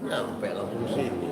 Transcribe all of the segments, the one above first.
Nyampe langsung sini.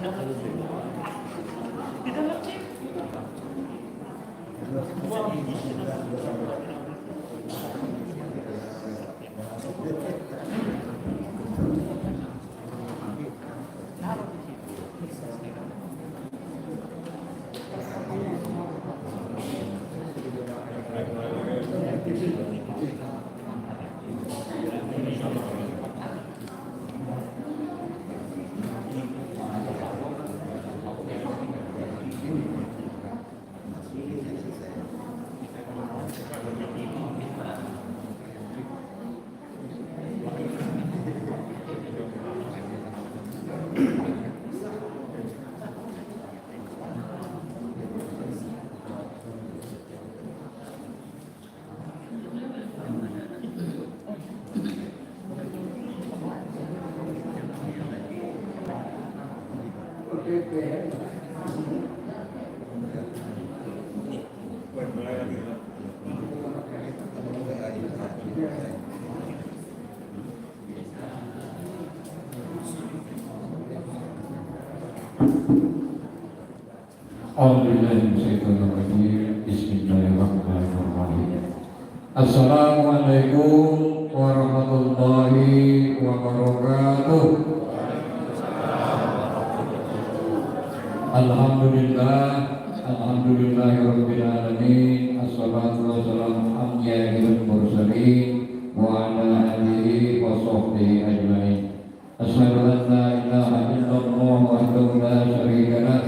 Bismillahirrahmanirrahim. Assalamualaikum warahmatullahi wabarakatuh. Alhamdulillah, alhamdulillahirabbil alamin. Assalatu wassalamu ala asyrofil mursalin wa ala alihi wa sahbihi ajmain. Asyhadu an la ilaha illallah wahdahu la syarika lah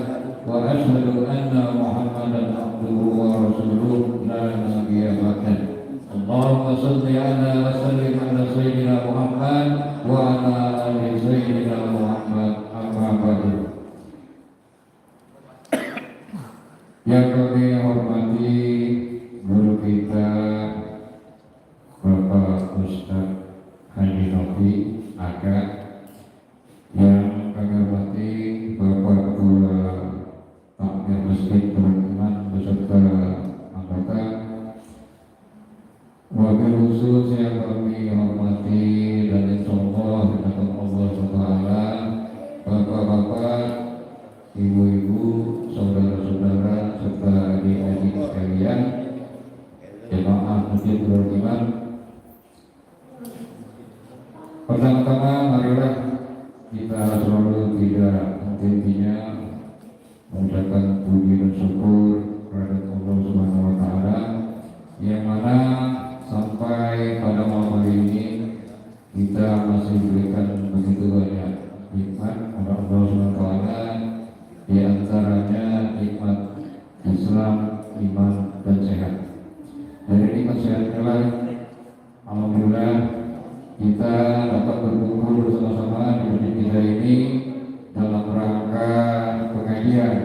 wa asyhadu anna Muhammadan abduhu wa rasuluh la nabiyya ba'dah. Allahumma shalli ala wa sallim ala sayyidina Muhammad wa ala ali sayyidina Muhammad, amma ba'du. Yang kami hormati guru kita Bapak Ustaz Haji Novi Aga, yang kami hormati Bapak Ketua Takmir Masjid Perhimpunan beserta anggota, wabil khusus yang kami hormati dan insyaallah dengan Allah SWT, bapak-bapak, ibu-ibu, saudara-saudara serta adik-adik sekalian, jemaah Masjid Perhimpunan. Pertama-tama marilah kita selalu tidak henti-hentinya mengucapkan puji dan syukur kepada Allah Subhanahu wa taala, yang mana sampai pada malam hari ini kita masih diberikan begitu banyak nikmat oleh Allah Subhanahu wa taala, di antaranya nikmat Islam, iman dan sehat. Dari nikmat sehat itulah alhamdulillah kita dapat berkumpul bersama-sama di masjid kita ini dalam rangka pengajian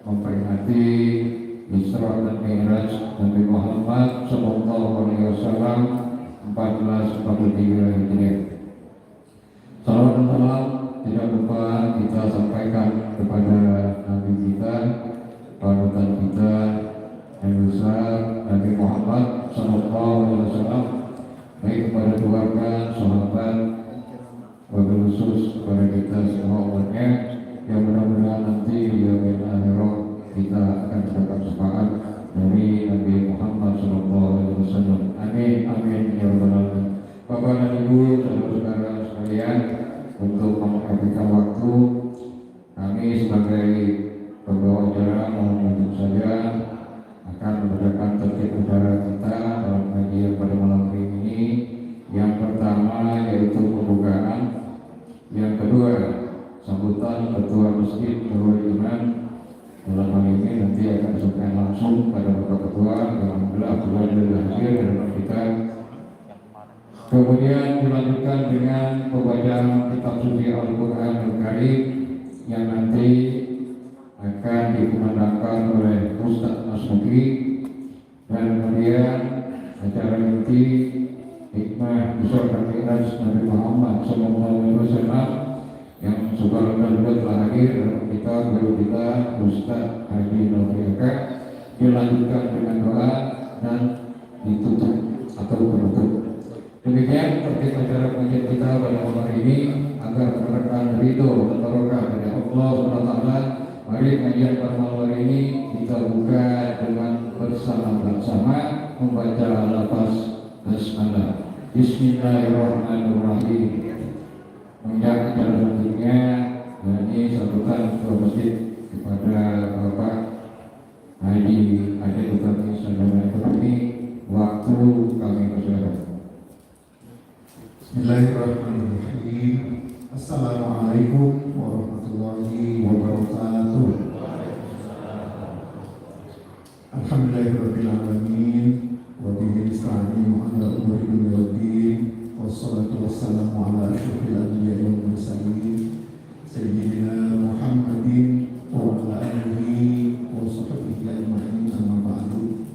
memperingati Isra dan Mi'raj Nabi Muhammad SAW 1443 Hijriah. Salam dan salam tidak lupa kita sampaikan kepada Nabi kita, panutan kita, Nabi besar Nabi Muhammad SAW, baik kepada keluarga, sahabat, wabil khusus kepada kita semua umatnya, yang mudah-mudahan nanti di yaumil akhir kita akan mendapat syafaat dari Nabi Muhammad SAW. Amin, amin ya rabbal alamin. Bapak dan Ibu, saudara-saudara sekalian, untuk menghabiskan waktu, kami sebagai pembawa acara mohon untuk saja akan membacakan tertib acara kita dalam kajian pada malam hari ini. Yang pertama yaitu pembukaan, yang kedua sambutan Ketua Masjid Nurul Iman. Dalam hal ini nanti akan disampaikan langsung pada Bapak Ketua, alhamdulillah Abdullah dari hadir dalam kita. Kemudian dilanjutkan dengan pembacaan kitab suci Al-Quran Al-Karim yang nanti akan dikumandangkan oleh Ustaz Nasuki, dan kemudian acara inti hikmah Isra dan Mi'raj Nabi Muhammad SAW yang subhanallah juga telah hadir dalam kita, guru kita Ustaz Haji Novi Aga, dilanjutkan dengan doa dan ditutup atau penutup. Demikian tertib acara pengajian kita pada malam hari ini, agar menerangkan ridho dan barokah dari Allah SWT bersama membaca lafaz basmalah. Bismillahirrahmanirrahim. Menginjak acara selanjutnya, ini satukan dua masjid kepada Bapak Haji Ade Bupati Saudara Ekonomi. Waktu kami persilakan. Bismillahirrahmanirrahim. Assalamualaikum warahmatullahi wabarakatuh. Alhamdulillahirabbil alamin wa bihi nasta'inu ala umuri dunya waddin. Wassalatu wassalamu ala asyrofil anbiya'i wal mursalin sayyidina Muhammadin wa ala alihi wa sahbihi ajma'in, amma ba'du.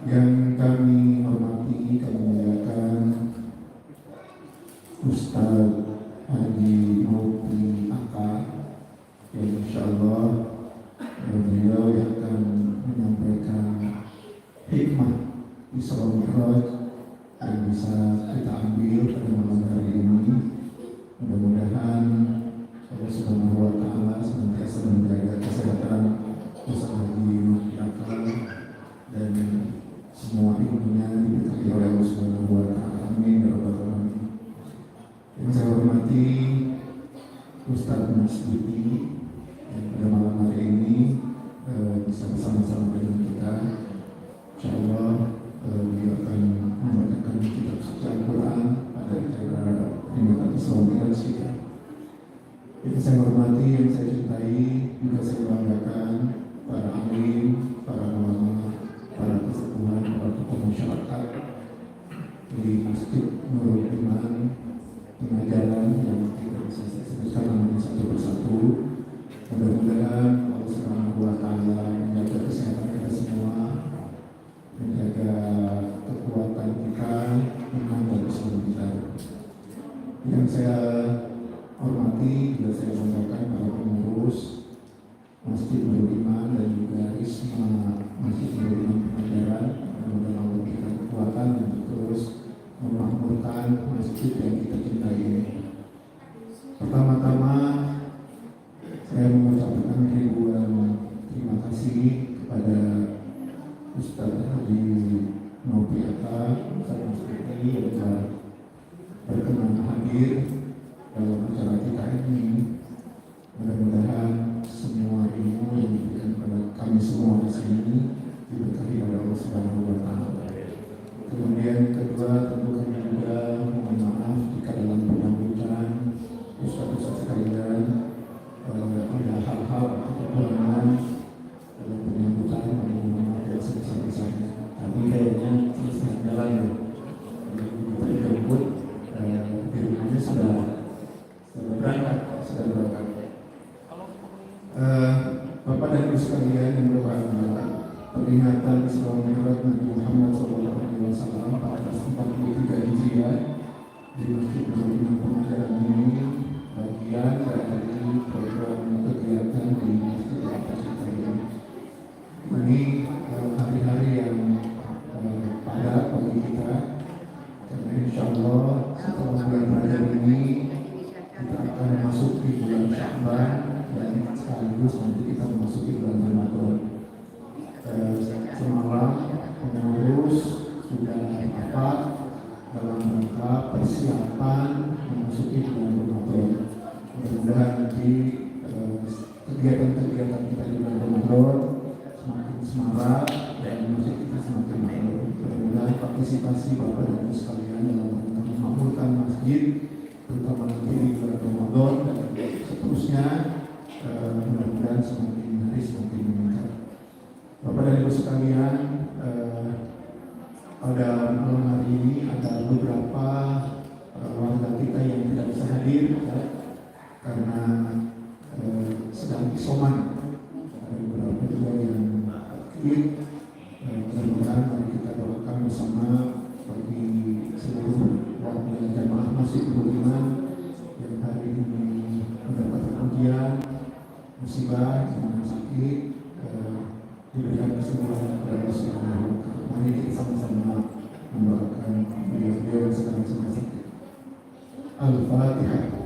Yang kami hormati, kami muliakan Ustaz Haji Nopi Aka, yang insyaallah beliau yang akan menyampaikan hikmah Isra Mi'raj yang bisa kita ambil pada malam hari ini. Mudah-mudahan Allah Subhanahu wa Ta'ala senantiasa menjaga kesehatan Ustaz Haji Nopi Aka dan semua ilmunya diberkahi oleh Allah Subhanahu wa Ta'ala. Amin ya rabbal alamin. Yang saya hormati Ustaz Mas Duti yang pada malam hari ini bisa bersama-sama dengan kita. Insyaallah beliau akan membacakan kitab suci Al-Quran pada acara peringatan Isra Mi'raj kita. Yang saya hormati, yang saya cintai, juga saya banggakan para alim, para ulama, para kesepuhan, para tokoh masyarakat di Masjid Nurul Iman, pengajaran yang tidak bisa saya sebutkan namanya satu persatu. Mudah-mudahan Allah Subhanahu wa Ta'ala menjaga kesehatan kita semua, menjaga kekuatan kita, menambah kesehatan kita. Yang saya hormati, juga saya banggakan para pengurus Masjid Nurul Iman dan juga Risma Masjid Nurul Iman pengajaran. Mudah-mudahan Allah berikan kekuatan untuk terus memakmurkan masjid yang kita cintai ini. Pertama-tama saya mengucapkan ribuan terima kasih kepada Ustaz Haji Nopi Aka, Ustaz Mas Duti yang telah berkenan hadir dalam acara kita ini. Mudah-mudahan semua ilmu yang diberikan kepada kami semua di sini diberkahi oleh Allah Subhanahu wa Ta'ala. Kemudian kedua, tentu kami juga mohon maaf jika dalam penyambutan Ustaz-Ustaz sekalian ada hal-hal atau kekurangan dalam penyambutan, kami mohon maaf yang sebesar-besarnya. Tapi kayaknya selesai jalan ya. Kita dijemput di rumahnya sudah berangkat. Bapak dan Ibu sekalian yang berbahagia, peringatan Isra Mi'raj Nabi Muhammad SAW 1443 Hijriah di Masjid Nurul Iman pengajaran ini bagian dari program kegiatan di Masjid kita ini. Ini hari-hari yang padat bagi kita, karena insya Allah setelah bulan Rajab ini kita akan masuk di bulan Sya'ban dan sekaligus nanti kita memasuki bulan Ramadan. Semalam pengurus sudah rapat dalam rangka persiapan memasuki bulan Ramadan. Mudah-mudahan nanti kegiatan-kegiatan kita di bulan Ramadan semakin semarak dan masjid kita semakin makmur. Mudah-mudahan partisipasi Bapak dan Ibu sekalian dalam rangka memakmurkan masjid, terutama nanti di bulan Ramadan dan seterusnya, mudah-mudahan semakin hari semakin meningkat. Bapak dan Ibu sekalian, pada malam hari ini ada beberapa warga kita yang tidak bisa hadir ya, karena sedang isoman. Ada beberapa juga yang sakit. Mudah-mudahan mari kita doakan bersama bagi seluruh warga jamaah Masjid Nurul Iman yang hari ini mendapatkan ujian, musibah, yang sakit, diberikan kesembuhan kepada Allah Subhanahu wa Ta'ala. Mari kita sama-sama mendoakan beliau-beliau yang sedang sakit. Al-Fatihah.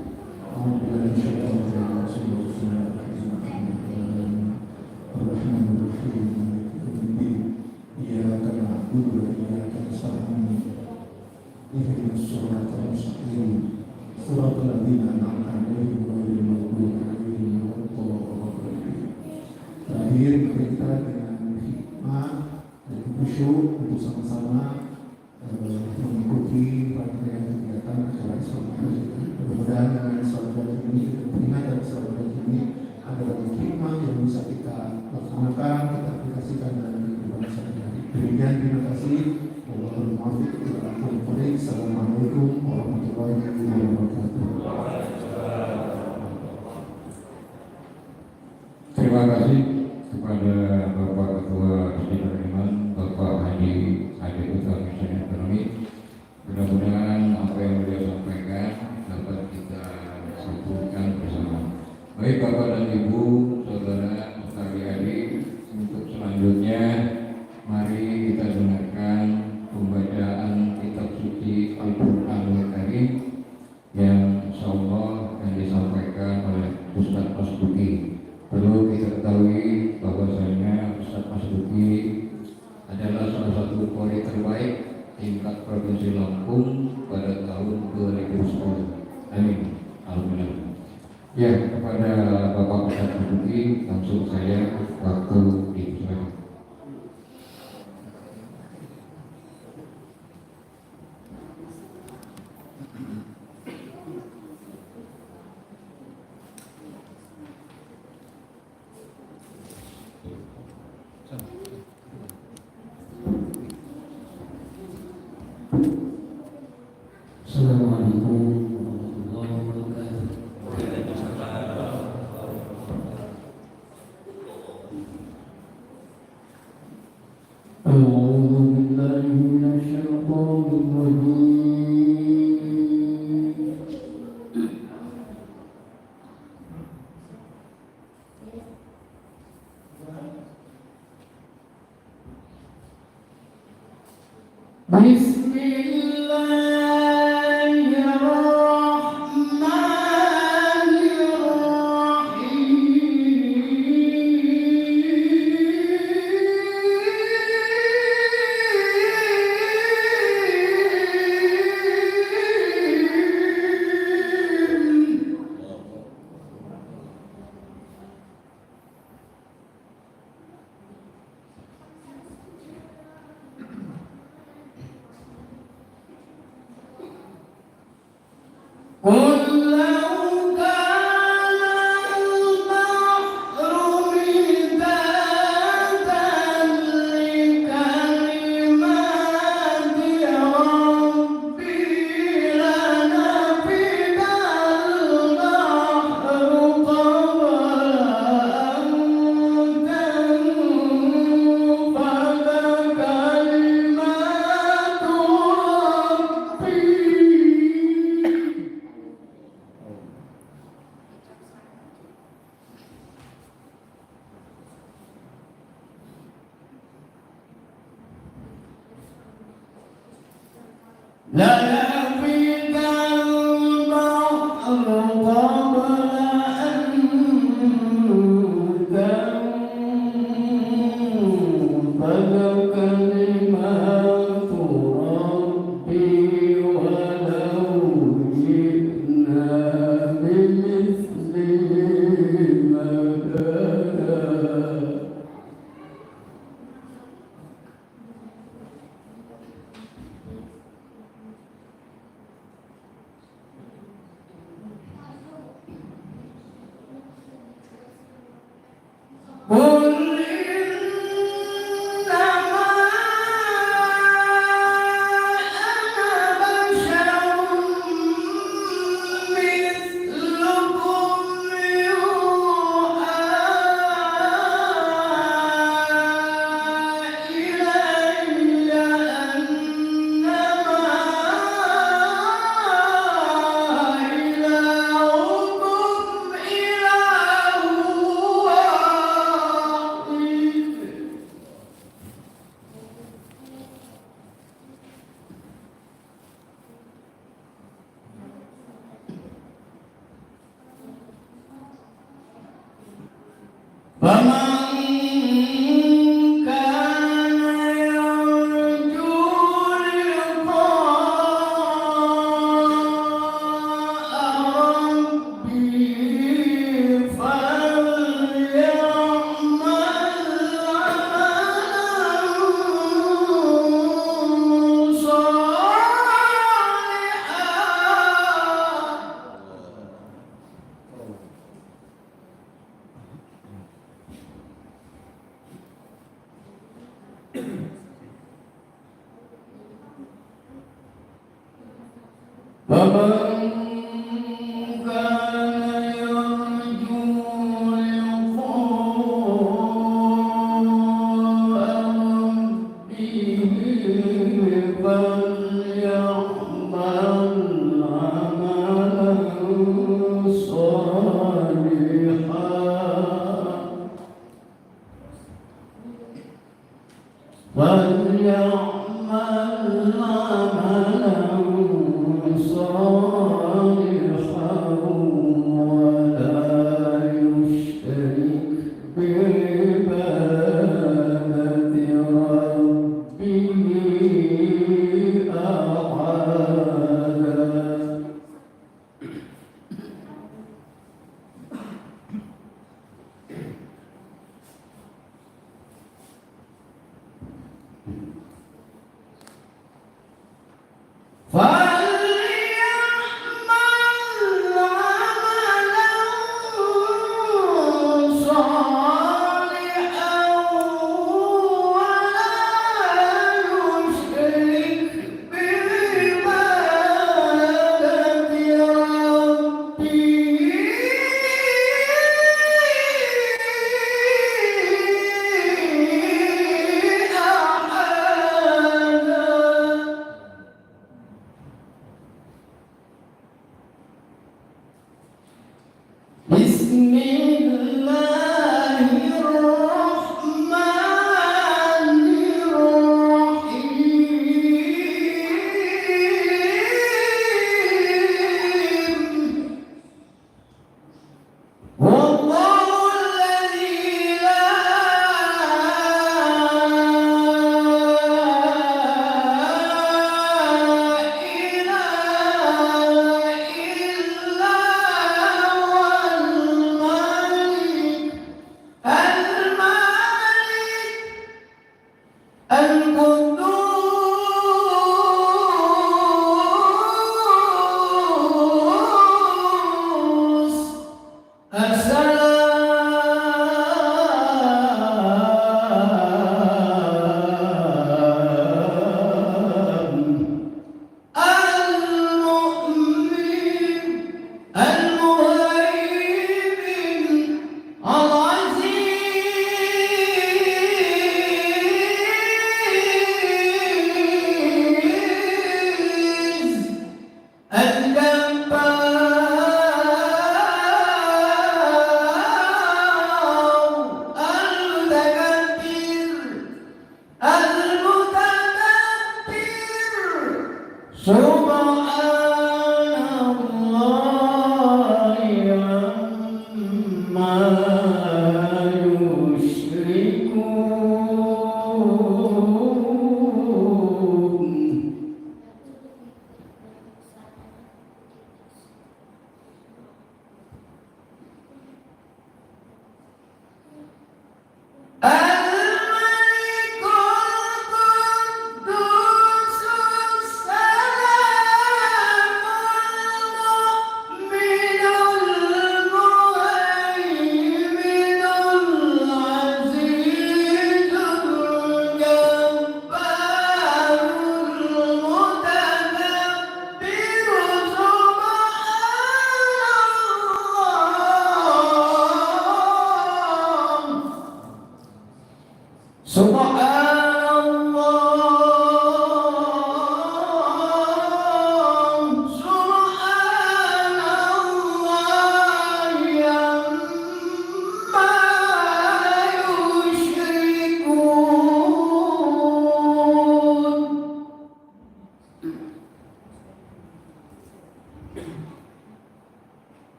na'budu wa iyyaka nasta'in. Ihdinas siratal mustaqim. Shiratal ladzina an'amta 'alaihim ghairil maghdubi 'alaihim waladdallin. Terakhir kita dengan hikmah dan khusyuk untuk sama-sama mengikuti rangkaian kegiatan acara Islam. Mudah-mudahan dengan salat ini, peringatan salat ini adalah hikmah yang bisa kita laksanakan, kita aplikasikan dalam kehidupan sehari-hari. Demikian, terima kasih. Wallahul muwaffiq ila aqwamit thoriq. Assalamualaikum warahmatullahi wabarakatuh. Terima kasih kepada Bapak Ketua Sidang Iman, Bapak Haji Adi Utami Miskin Ekonomi. Mudah-mudahan apa yang beliau sampaikan dapat kita simpulkan bersama. Baik Bapak dan Ibu, saudara, adik-adik, untuk selanjutnya mari kita dengarkan pembacaan kitab suci Al-Qur'anul Karim yang insyaallah akan disampaikan oleh Ustaz Masduki. Perlu kita ketahui bahwasanya Ustaz Masduki adalah salah satu qori terbaik tingkat Provinsi Lampung pada tahun 2010. Amin. Alhamdulillah. Ya, kepada Bapak Ustaz Masduki langsung saya waktu dipersilakan. Assalamualaikum warahmatullahi wabarakatuh. A'udzu billahi minasyaitonir rajim. فمن كان يرجو Al-Malikul Quddus Salam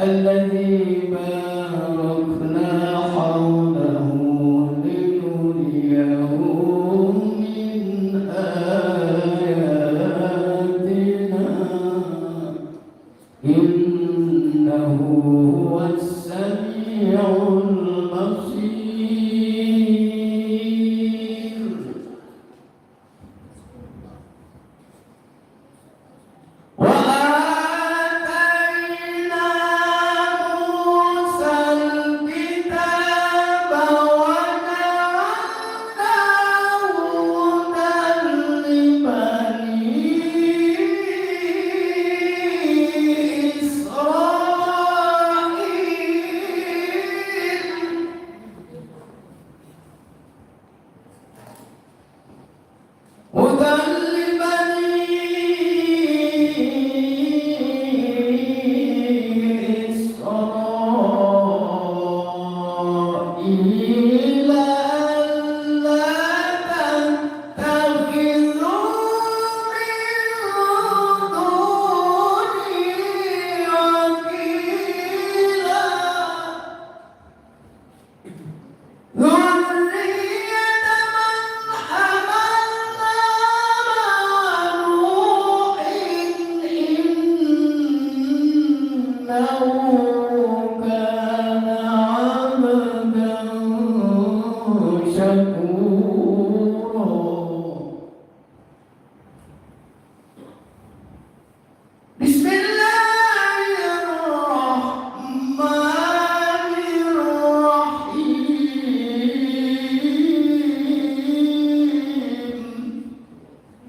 الذي باركنا حوله لنريه من آياتنا إنه هو السميع البصير. وآتينا موسى الكتاب وجعلناه هدى لبني إسرائيل هدى إسرائيل ألا تتخذوا من دوني وكيلا ذرية من حملنا مع نوح إنه كان عبدا شكورا. بسم الله الرحمن الرحيم.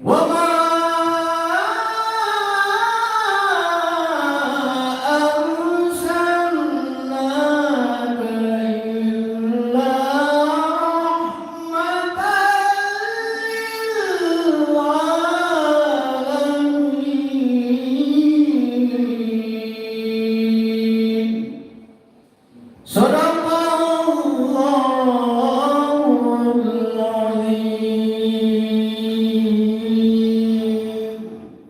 وما أرسلناك إلا رحمة للعالمين. صدق الله العظيم.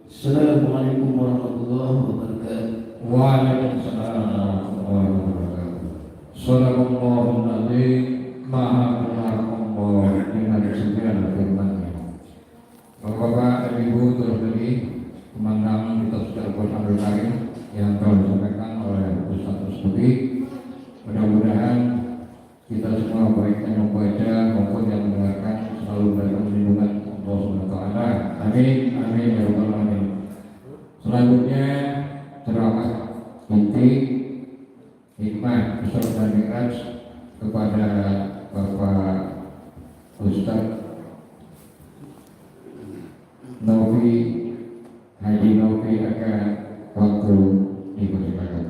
السلام عليكم ورحمة الله وبركاته. Waalaikumsalam warahmatullahi wabarakatuh. Sadaqallahul azim. Maha benar Allah dengan kesucian firman-Nya. Bapak-bapak dan Ibu terlebih memandang kita sudah Al-Quran Karim yang telah disampaikan oleh Ustaz Ustadi. Mudah-mudahan kita semua baik yang membaca maupun yang mendengarkan selalu dalam lindungan Allah Subhanahu wa taala. Amin amin ya rabbal alamin. Selanjutnya ceramah inti hikmah Isra dan Mi'raj kepada Bapak Ustaz Novi Haji Novi akan waktu dipersilakan.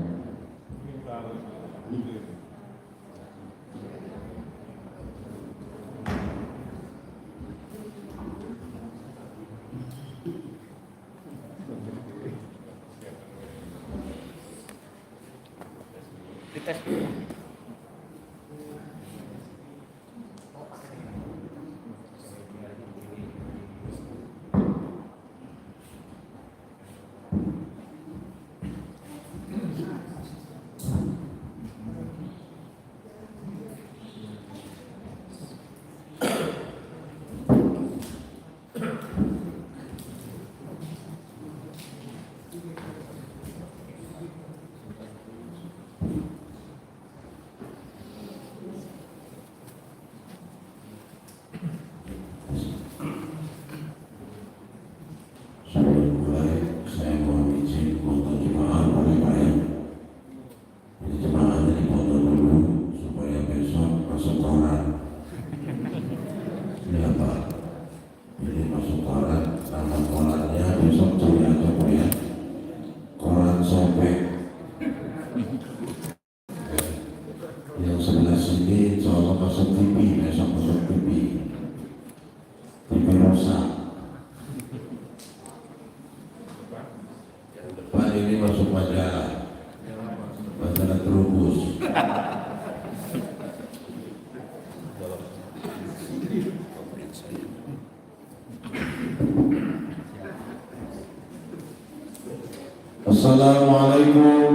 Assalamualaikum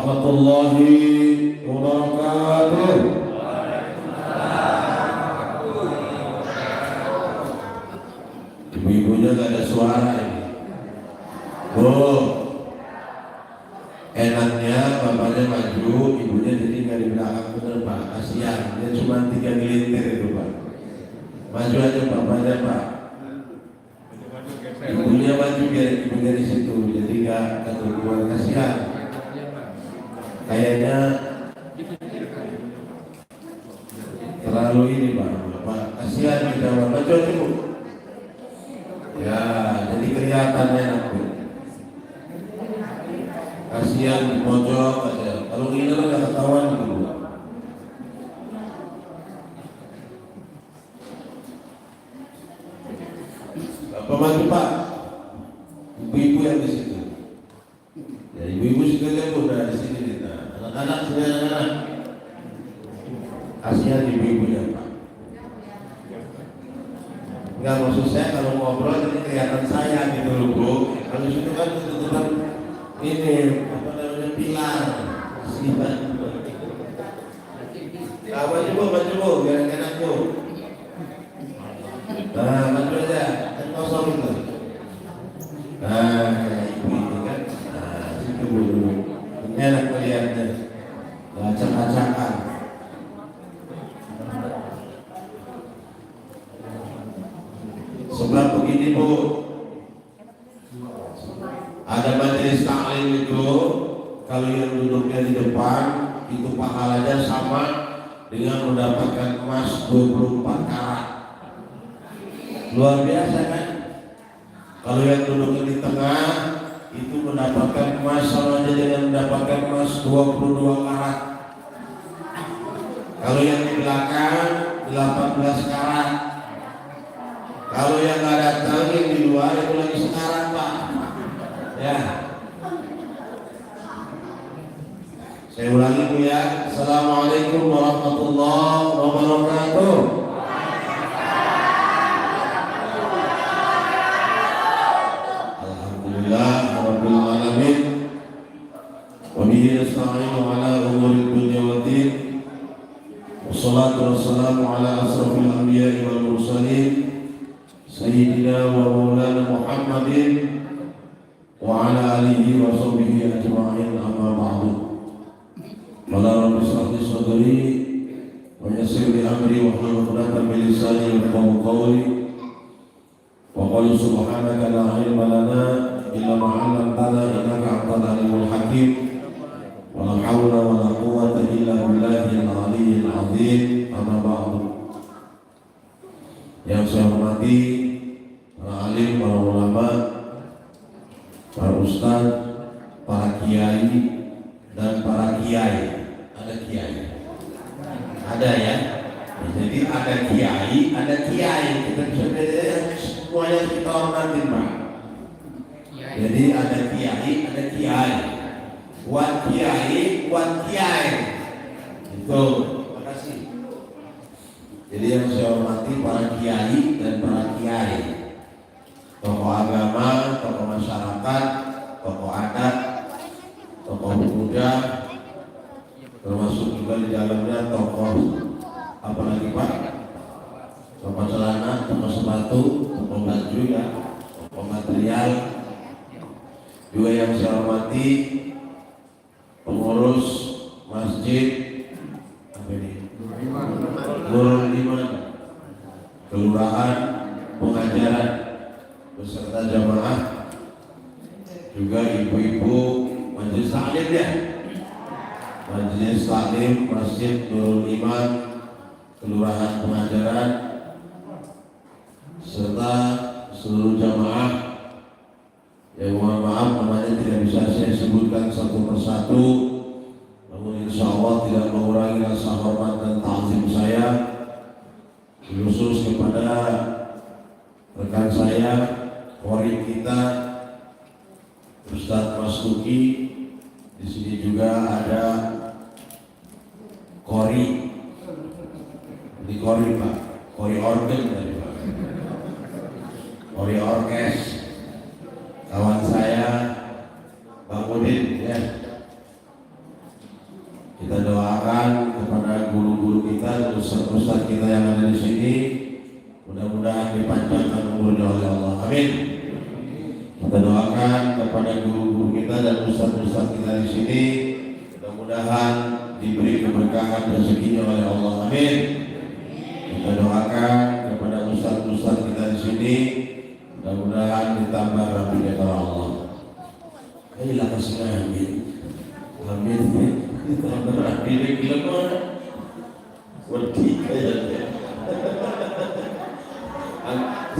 warahmatullahi wabarakatuh. Ibu-ibunya gak ada suara ini. Bu, enaknya bapaknya maju, ibunya jadi nggak di belakang bener Pak. Kasihan, dia cuma 3 gelintir itu Pak. Maju aja bapaknya Pak. Ibunya maju biar ibunya di situ, jadi nggak keluar. Kasihan. Kayaknya terlalu ini Pak. Kasihan kita Pak. Maju aja Bu. Ya, jadi kelihatannya aku. Kasihan di pojok aja. Kalau gini kan nggak ketahuan gitu. Bapak maju Pak. Ibu-ibu yang di situ. Ya, ibu-ibu sekalian udah di sini kita. Anak-anak sudah anak-anak. Kasihan ibu-ibunya Pak. Enggak, maksud saya kalau ngobrol jadi kelihatan saya gitu loh Bu. Kalau situ kan tetap ini apa namanya pilar. Maju Bu, biar enak Bu. Nah, maju aja, kan kosong itu. Nah, ibu ini kan, nah situ Bu dulu. Enak melihatnya. Acak-acakan. Sebab begini Bu, ada majelis taklim itu, kalau yang duduknya di depan itu pahalanya sama dengan mendapatkan emas 24 karat. Luar biasa kan? Kalau yang duduknya di tengah itu mendapatkan emas sama aja dengan mendapatkan emas 22 karat. Kalau yang di belakang 18 karat. Kalau yang nggak datang yang di luar itu lagi sekarang Pak. Ya. Saya ulangi Bu ya. Assalamualaikum warahmatullahi wabarakatuh. Alhamdulillah rabbil alamin. Wa bihi nasta'inu ala umuri dunya waddin. Wassalatu wassalamu ala asrofil anbiya'i wal mursalin. Sayyidina wa maulana Muhammadin wa ala alihi wa sahbihi ajma'in, amma ba'du. Qala rabbi shrah li sadri wa yassir li amri wa hlul 'uqdatam min lisani yafqahu qawli. Wa qala subhanaka la ilma lana illa ma 'allamtana innaka antal alimul hakim. Wa la hawla wa la quwwata illa billahil aliyyil 'azim, amma ba'du. Yang saya hormati para alim, para ulama, para ustaz, para kiai, dan para kiai. Ada kiai, ada ya. Jadi ada kiai, ada kiai. Kita bisa bedakan semuanya kita hormati Pak. Jadi ada kiai, ada kiai. Buat kiai, buat kiai. Itu. Terima kasih. Jadi yang saya hormati para kiai dan para kiai. Tokoh agama, tokoh masyarakat, tokoh adat, tokoh pemuda, termasuk juga di dalamnya tokoh apa lagi Pak? Tokoh celana, tokoh sepatu, tokoh baju ya, tokoh material. Juga yang saya hormati pengurus masjid apa ini? Nurul Iman, kelurahan, pengajaran beserta jamaah, juga ibu-ibu majelis taklim ya, majelis taklim Masjid Nurul Iman, kelurahan pengajaran, serta seluruh jamaah yang mohon maaf namanya tidak bisa saya sebutkan satu persatu, namun insya Allah tidak mengurangi rasa hormat dan ta'zim saya, khusus kepada rekan saya, Kori kita, Ustadz Mas Tuki. Di sini juga ada Kori, di Kori Pak, Kori organ tadi Pak, Kori orkes, kawan saya Bang Udin ya. doakan kepada guru-guru kita dan ustaz-ustaz kita yang ada di sini, mudah-mudahan dipanjangkan umurnya oleh Allah. Amin. Kita doakan kepada guru-guru kita dan ustaz-ustaz kita di sini, mudah-mudahan diberi keberkahan rezekinya oleh Allah. Amin. Kita doakan kepada ustaz-ustaz kita di sini, mudah-mudahan ditambah rahmatnya oleh Allah. Ayolah kasih amin. Amin. Ditambah rahmatnya gila mana? Wedi kayaknya.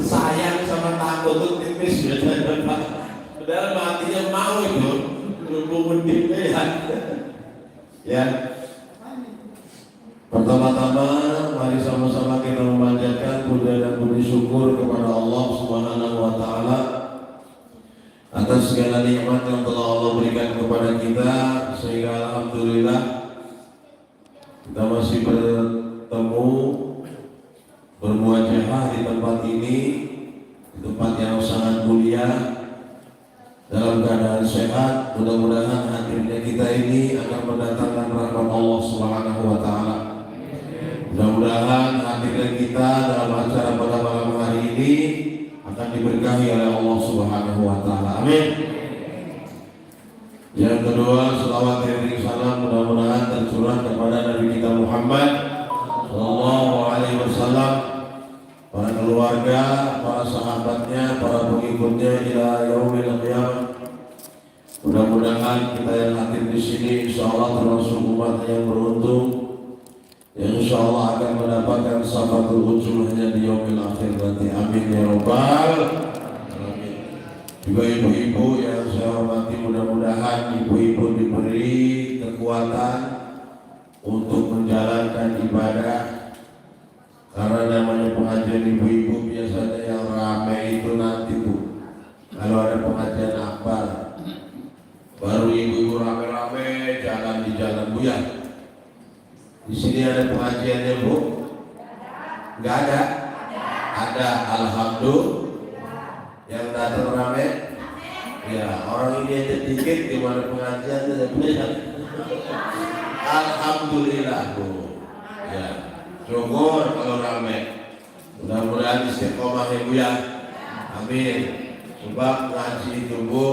Sayang sama takut tuh tipis ya, Pak. Padahal matinya mau itu, berhubung ya. Pertama-tama, mari sama-sama kita memanjatkan puja dan puji syukur kepada Allah Subhanahu wa Ta'ala atas segala nikmat yang telah Allah berikan kepada kita, sehingga alhamdulillah kita masih bertemu, bermuajahah di tempat ini, di tempat yang sangat mulia, dalam keadaan sehat. Mudah-mudahan hadirnya kita ini akan mendatangkan rahmat Allah Subhanahu wa Ta'ala. Mudah-mudahan hadirnya kita dalam acara pada malam hari ini akan diberkahi oleh Allah Subhanahu wa Ta'ala. Amin. Yang kedua, selawat dan salam mudah-mudahan tercurah kepada Nabi kita Muhammad Sallallahu Alaihi Wasallam, para keluarga, para sahabatnya, para pengikutnya ila yaumil qiyamah. Mudah-mudahan kita yang hadir di sini insya Allah termasuk umat yang beruntung, yang insya Allah akan mendapatkan syafatul ujul hanya di yaumil akhir nanti. Amin ya rabbal alamin. Juga ibu-ibu yang saya hormati, mudah-mudahan ibu-ibu diberi kekuatan untuk menjalankan ibadah, karena namanya pengajian ibu-ibu biasanya yang ramai itu nanti tuh kalau ada pengajian akbar baru ibu-ibu rame-rame jalan di jalan Bu ya. Di sini ada pengajiannya Bu? Nggak ada? Ada. Alhamdulillah. Yang datang rame? Ya, orang ini aja dikit gimana pengajian itu? Alhamdulillah Bu. Ya, syukur kalau rame. Mudah-mudahan istiqomah ya Bu ya. Amin. Sebab ngaji itu Bu,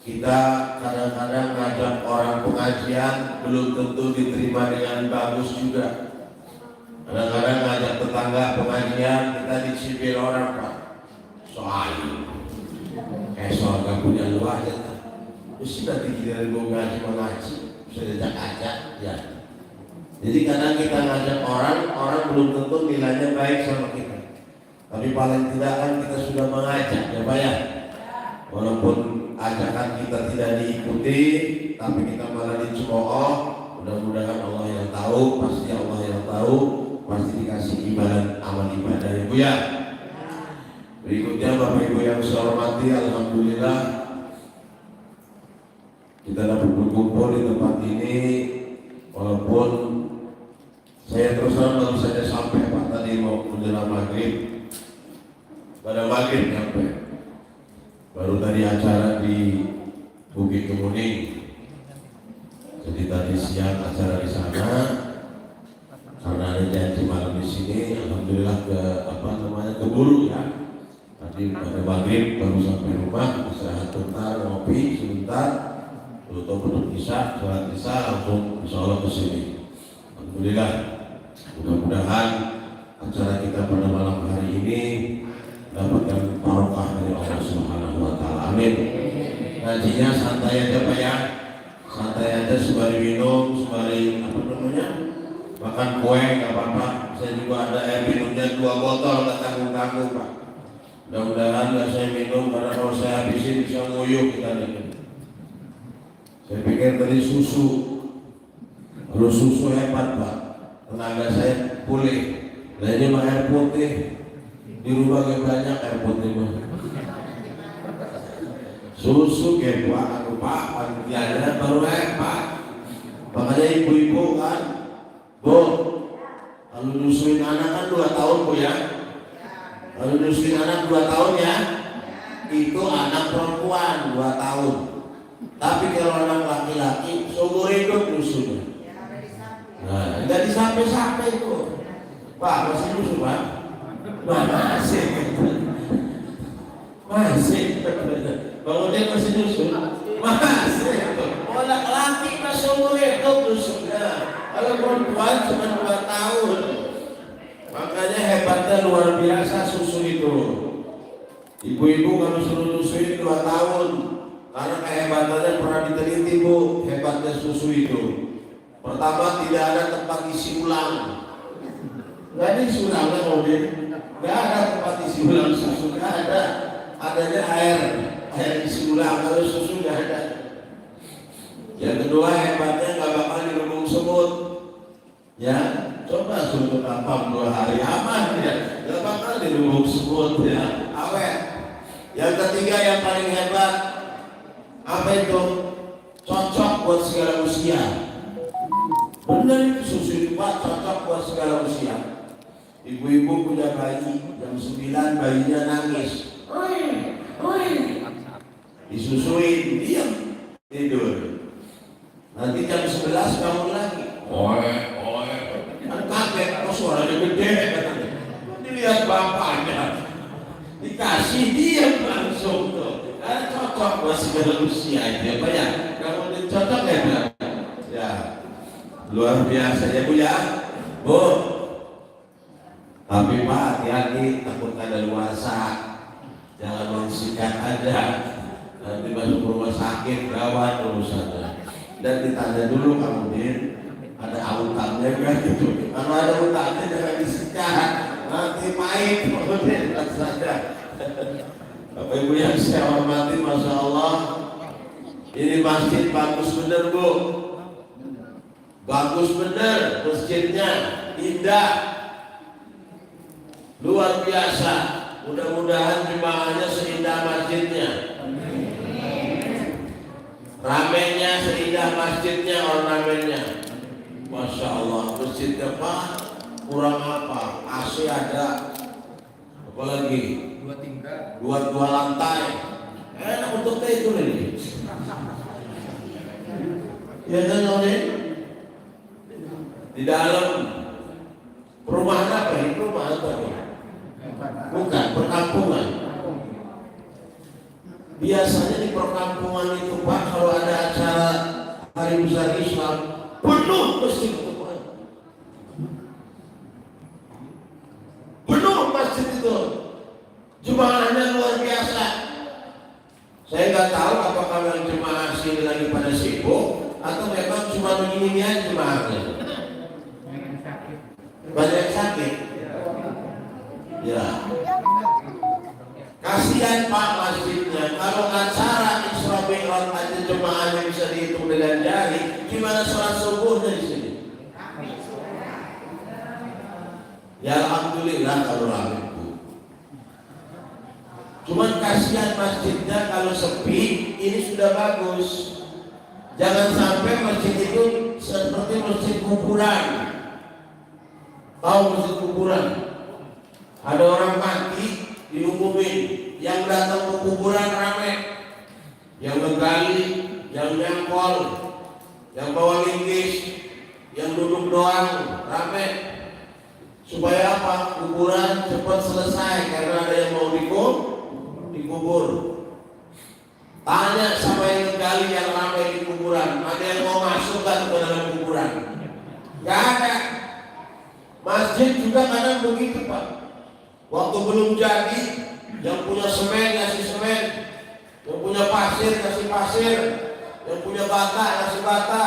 kita kadang-kadang ngajak orang pengajian belum tentu diterima dengan bagus juga. Kadang-kadang ngajak tetangga pengajian kita dicibir orang Pak. Soal kayak soal gak punya lu aja. Terus nanti kita ngaji mengaji sudah ajak ya. Jadi kadang kita ngajak orang belum tentu nilainya baik sama kita. Tapi paling tidak kan kita sudah mengajak ya Pak ya. Walaupun ajakan kita tidak diikuti, tapi kita malah dicemooh. Mudah-mudahan Allah yang tahu, pasti Allah yang tahu, pasti dikasih ibadah amal ibadah ya Bu ya. Berikutnya Bapak Ibu yang saya hormati, alhamdulillah kita dapat berkumpul di tempat ini, walaupun saya terus terang baru saja sampai Pak tadi mau menjelang maghrib, pada maghrib sampai. Baru tadi acara di Bukit Kemuning, jadi tadi siang acara di sana, karena ada janji malam di sini, alhamdulillah keburu ya. Tadi pada maghrib baru sampai rumah, istirahat bentar, ngopi sebentar, tutup isya, sholat isya, langsung insya Allah ke sini. Alhamdulillah, mudah-mudahan acara kita pada malam hari ini dapatkan barokah dari Allah Subhanahu wa Ta'ala. Amin. Ngajinya santai aja Pak ya, santai aja sembari minum, sembari makan kue nggak apa-apa. Saya juga ada air minumnya 2 botol, nggak tanggung-tanggung Pak. Mudah-mudahan nggak saya minum, karena kalau saya habisin bisa nguyuh kita nih. Saya pikir tadi susu, kalau susu hebat Pak, tenaga saya pulih. Nah ini mah air putih. Di rumah gak banyak air putih mah. Susu kayak buah aku Pak, panitianya baru Pak. Makanya ibu-ibu kan, Bu, kalau nyusuin anak kan 2 tahun Bu ya. Kalau nyusuin anak 2 tahun ya, itu anak perempuan 2 tahun. Tapi kalau anak laki-laki seumur hidup nyusunya. Nah, nggak disampai-sampai itu. Pak, masih lusuh Pak? Masih. Masih. Kalau dia masih lusuh, masih. Oh, laki-laki masih umur itu lusuhnya. Kalau perempuan cuma 2 tahun. Makanya hebatnya luar biasa susu itu. Ibu-ibu kalau suruh nyusuin 2 tahun. Karena kehebatannya pernah diteliti Bu, hebatnya susu itu. Pertama, tidak ada tempat isi ulang. Nggak ada isi ulang lah mobil. Nggak ada tempat isi ulang susu, nggak ada. Adanya air isi ulang. Kalau susu nggak ada. Yang kedua, hebatnya nggak bakal dirubung semut. Ya, coba suruh tampam 2 hari aman ya. Nggak bakal dirubung semut ya. Awet. Yang ketiga yang paling hebat, apa itu? Cocok buat segala usia. Benar itu susu itu Pak, cocok buat segala usia. Ibu-ibu punya bayi, jam 9 bayinya nangis. Disusuin, diam, tidur. Nanti jam 11 bangun lagi. Kan kaget, kok suaranya gede. Dilihat bapaknya, dikasih diam langsung tuh. Karena cocok buat segala usia itu apa ya? Kamu cocok ya Pak? Ya. Luar biasa ya Bu ya. Bu. Tapi Pak hati-hati, takut ada luasa. Jangan main sikat aja. Nanti masuk rumah sakit gawat urusannya. Dan ditanya dulu kemudian ada autangnya kan gitu. Kalau ada utangnya jangan disikat. Nanti pahit kemudian saja. Bapak Ibu yang saya hormati, Masya Allah, ini masjid bagus bener Bu. Bagus bener masjidnya, indah, luar biasa. Mudah-mudahan jemaahnya seindah masjidnya, ramenya seindah masjidnya, ornamennya. Masya Allah, masjidnya Pak kurang apa? AC ada, apalagi 2 lantai, enak untuk tidur ini. Ya kan Noni? Di dalam perumahan apa ini? Perumahan apa? Bukan, perkampungan. Biasanya di perkampungan itu Pak, kalau ada acara hari besar Islam, penuh masjid itu Pak. Penuh masjid itu. Jemaahnya luar biasa. Saya nggak tahu apakah yang jemaah sini lagi pada sibuk atau memang cuma begini aja jemaahnya. Banyak sakit. Ya. Kasihan Pak masjidnya. Kalau acara Isra Mi'raj aja jemaahnya bisa dihitung dengan jari, gimana sholat subuhnya di sini? Ya alhamdulillah kalau ramai. Cuman kasihan masjidnya kalau sepi, ini sudah bagus. Jangan sampai masjid itu seperti masjid kuburan. Tahu masjid kuburan? Ada orang mati diumumin, yang datang ke kuburan ramai, yang menggali, yang nyangkol, yang bawa linggis, yang duduk doang ramai. Supaya apa? Kuburan cepat selesai karena ada yang mau dikubur. Tanya sama yang gali yang ramai di kuburan, ada yang mau masuk kan ke dalam kuburan? Gak ada. Masjid juga kadang begitu Pak. Waktu belum jadi, yang punya semen kasih semen, yang punya pasir kasih pasir, yang punya bata kasih bata,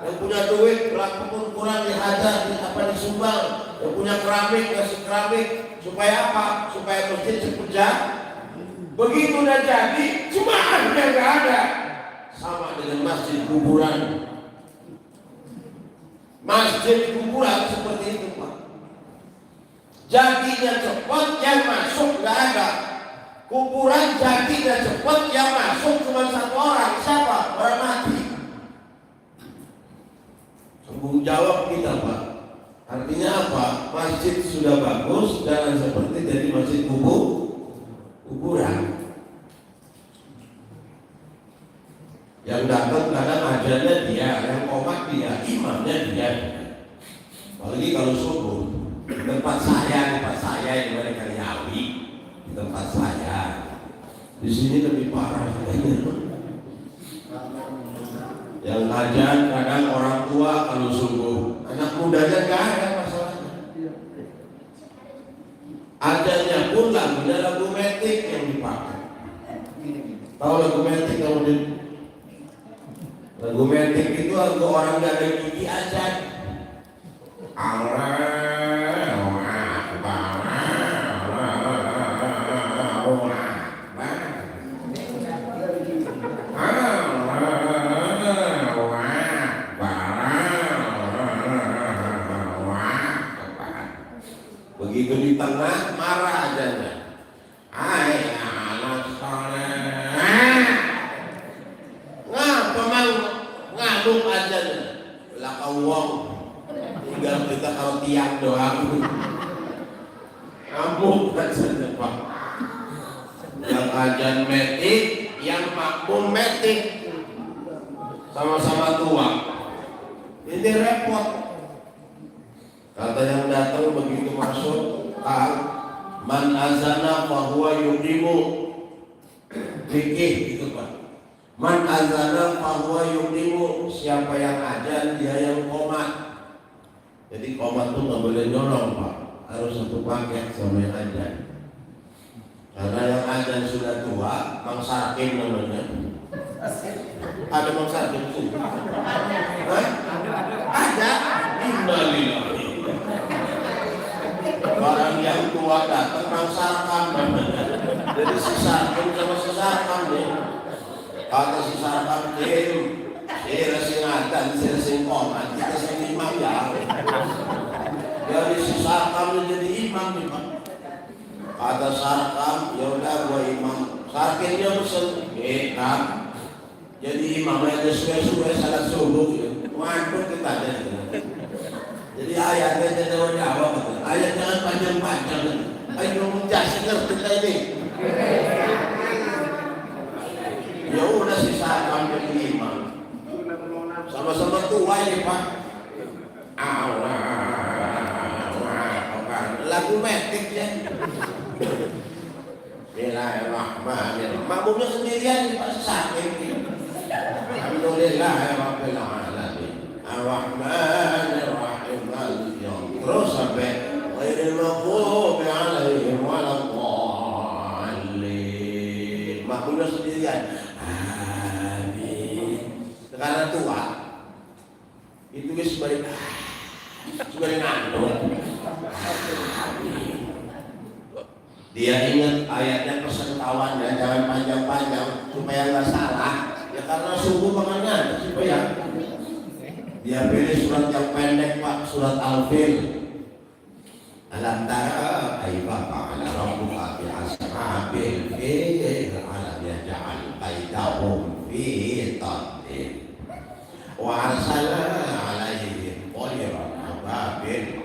yang punya duit pun kurang dihajar, disumbang, yang punya keramik kasih keramik. Supaya apa? Supaya masjid cepat jadi. Begitu udah jadi, jemaahnya nggak ada. Sama dengan masjid kuburan. Masjid kuburan seperti itu Pak. Jadinya cepat, yang masuk nggak ada. Kuburan jadinya cepat, yang masuk cuma 1 orang. Siapa? Orang mati. Tanggung jawab kita Pak. Artinya apa? Masjid sudah bagus, jangan seperti jadi masjid kuburan. Yang datang kadang ajarnya dia, yang komat dia, imamnya dia. Apalagi kalau subuh. Di tempat saya di mana Karyawi, di tempat saya. Di sini lebih parah. Yang ngajar kadang orang tua kalau subuh, anak mudanya nggak ada masalahnya. Adanya pun lagu metik yang dipakai. Tahu lagu metik kamu? Lagu metik itu lagu orang gak ada gigi aja. Begitu di tengah marah adanya. Hai anak soleh, ngapa mau ngaduk adanya? Belakang wong, tinggal kita kalau tiang doang. Ngambuk adanya Pak. Yang ajan metik, yang makmum metik, sama-sama tua. Ini repot. Kata yang datang begitu masuk, man azana fahuwa yudimu. Fikih itu Pak. Man azana fahuwa yudimu. Siapa yang azan dia yang qomat. Jadi qomat itu nggak boleh nyolong Pak. Harus satu paket sama yang azan. Karena yang azan sudah tua, Bang Sarkim namanya. Ada Bang Sarkim tuh? Ada. Innalillahi. Barang yang tua datang Bang Sarkam namanya. Jadi si Sarkim sama si Sarkam nih. Kata si Sarkam, saya sing ngadan, saya sing qomat, kita sing imam ya. Jadi si Sarkam jadi imam nih Pak. Kata Sarkam, ya udah gua imam. Sarkimnya pesen, Kang. Jadi imam aja suwe-suwe salat subuh ya. Waduh kita ada. Jadi ayatnya jawab, ayat jangan panjang-panjang. Ayo menjadi ngerti ini. Ya udah si Sarkam jadi imam. Sama-sama tua ini Pak. Lagu metik ya. Bismillahirrahmanirrahim. Makmumnya sendirian Pak Sarkim. Alhamdulillahirabbil alamin. Ar-Rahmanir-Rahim. Terus sampai ghairil maghdubi 'alaihim waladdallin. Makmumnya sendirian. Amin. Karena tua. Itu guys sebalik ngantuk. Dia ingat ayatnya persentawan ya, jangan panjang-panjang supaya nggak salah. Ya karena subuh makanya supaya dia pilih surat yang pendek Pak, surat Al-Fil. Alam tara kaifa fa'ala rabbuka bi ashabil fil alam yaj'al kaidahum fi tadlil wa arsala 'alaihim tayran ababil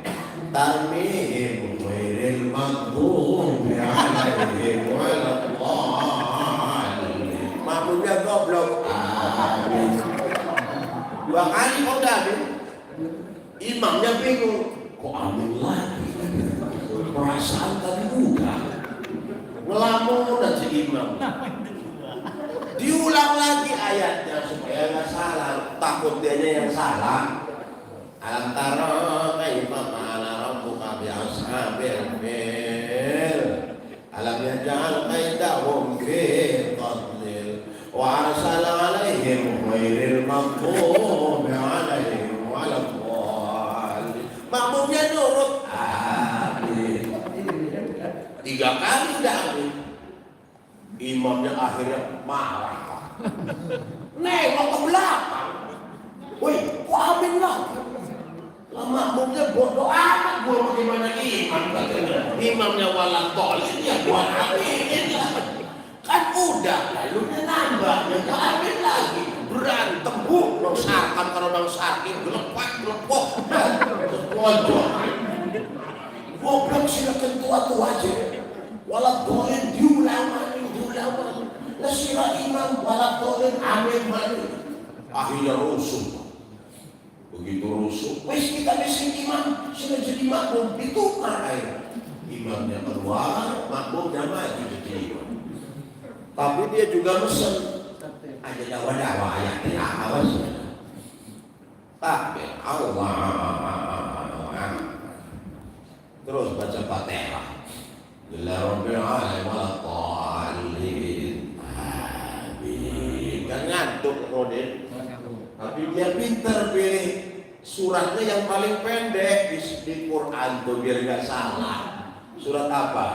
tarmihim ghairil maghdubi 'alaihim waladdallin. Makmumnya goblok. Amin. Dua kali kau udah amin. Imamnya bingung. Kok amin lagi? Perasaan tadi udah ngelamun dan si imam. Diulang lagi ayatnya supaya nggak salah. Takut dianya yang salah. Alam tara kaifa fa'ala rabbuka bi ashabil fil alam yaj'al kaidahum fi tadlil wa arsala 'alaihim ghairil maghdubi 'alaihim waladdallin. Makmumnya nurut. Amin. 3 kali udah amin. Imamnya akhirnya marah. Nengok ke belakang. Woi, kok amin lah? Makmumnya bodoh amat, gua bagaimana imam katanya. Imamnya waladdallin ya gua amin. Kan udah, lalu dia nambah, ya amin lagi. Berantem, Bang Sarkam kalau Bang Sarkim gelepak, terpojok. Goblok silakan tua-tua aja. Waladdallin diulang. Nasira imam waladdallin amin. Akhirnya rusuh. Begitu rusuh, wes kita bising imam, sudah jadi makmum, ditukar air. Imamnya keluar, makmumnya maju jadi imam. Tapi dia juga mesen, ada dawa-dawa ayatnya awas ya. Takbir Allah, terus baca Fatihah. Rabbil alamin waladdallin. Amin. Kan ngantuk Rodin. Tapi dia pintar pilih suratnya yang paling pendek di Quran tuh biar nggak salah. Surat apa?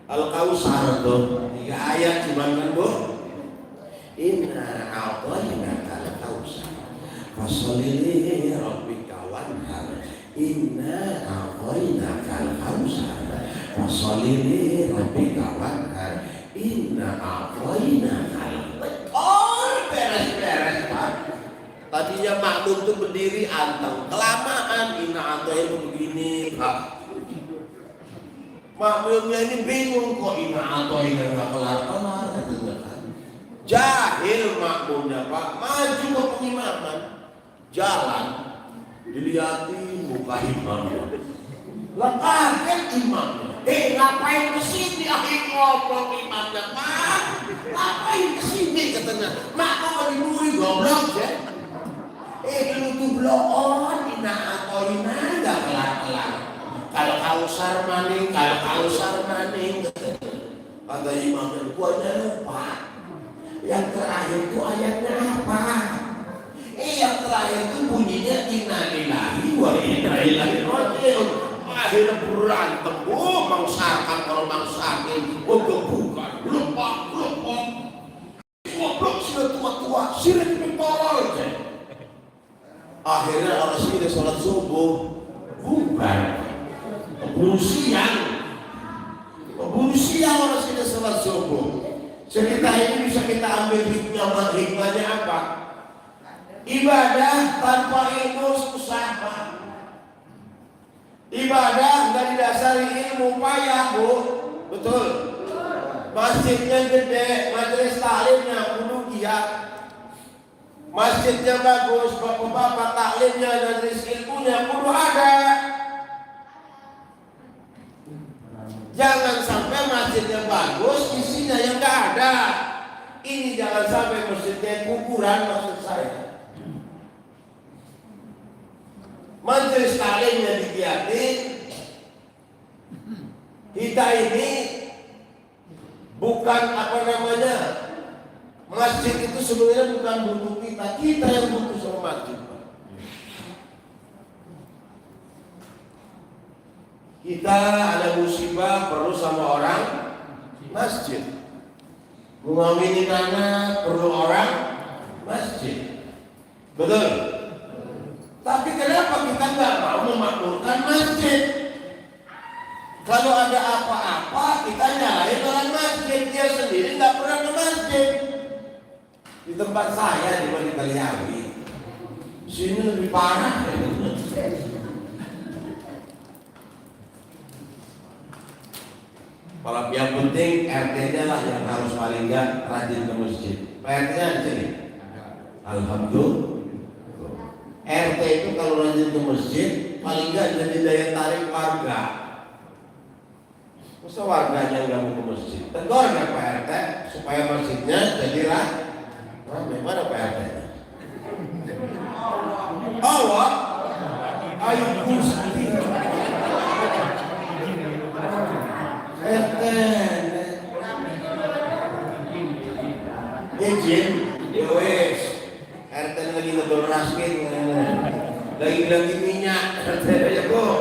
Al-Kautsar tuh 3 ayat cuma kan Bu. Inna a'tainaka al-kautsar fasholli li rabbika wanhar. Inna a'tainaka al-kautsar fasholli li rabbika wanhar. Inna a'tainaka al-kautsar. Beres-beres Pak. Tadinya makmum tuh berdiri anteng, kelamaan inna a'tainaka begini Pak. Makmumnya ini bingung kok inna a'tainaka enggak kelar-kelar. Jahil makmumnya Pak, maju ke pengimaman, jalan, dilihatin muka imamnya, lepas kan imamnya, ngapain kesini akhir ngobrol imamnya Pak, ngapain kesini katanya, makmum lagi nuri goblok ya, dulu tuh bloon, ina atau ina nggak kelar-kelar, kalau Kautsar maning, kata imamnya, gua lupa. Yang terakhir itu ayatnya apa? Yang terakhir itu bunyinya inna lillahi wa inna ilaihi raji'un. Akhirnya berantem, mangsakan kalau mangsakin, gebukan, lepak, goblok sudah tua-tua, sirik dipolol. Akhirnya orang sudah sholat subuh, bukan keburu siang orang sudah sholat subuh. Cerita ini bisa kita ambil hikmahnya apa? Ibadah tanpa ilmu susah Pak. Ibadah nggak didasari ilmu payah Bu. Betul. Masjidnya gede, majelis taklimnya kudu giat. Masjidnya bagus, bapak-bapak taklimnya, majelis ilmunya kudu ada. Jangan sampai masjidnya bagus, isinya yang nggak ada. Ini jangan sampai masjidnya kuburan maksud saya. Majelis taklimnya digiatin. Kita ini bukan masjid itu sebenarnya bukan butuh kita yang butuh sama masjid. Kita ada musibah perlu sama orang masjid. Mengawinin anak perlu orang masjid. Betul? Tapi kenapa kita nggak mau memakmurkan masjid? Kalau ada apa-apa kita nyalahin orang masjid, dia sendiri nggak pernah ke masjid. Di tempat saya di Kaliawi, sini lebih parah. Kalau yang penting RT-nya lah yang harus paling nggak rajin ke masjid. RT-nya di sini. Alhamdulillah. RT itu kalau rajin ke masjid paling nggak jadi daya tarik warga. Masa warganya nggak mau ke masjid? Tegur nggak Pak RT supaya masjidnya jadi ramai. Mana Pak RT? Allah, ayo kursi. RT izin wes RT lagi ngedol raskin lagi minyak RT aja kok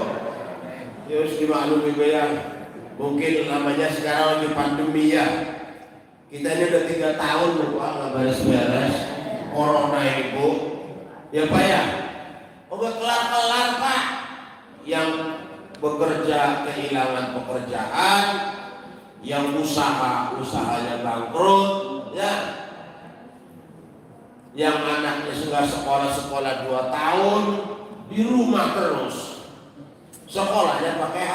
ya harus dimaklumi ya mungkin namanya sekarang lagi pandemi ya kita ini udah 3 tahun nggak beres-beres corona ini Bu ya Pak ya udah kelar-kelar Pak yang bekerja kehilangan pekerjaan, yang usahanya bangkrut, ya, yang anaknya sudah sekolah 2 tahun di rumah terus, sekolahnya pakai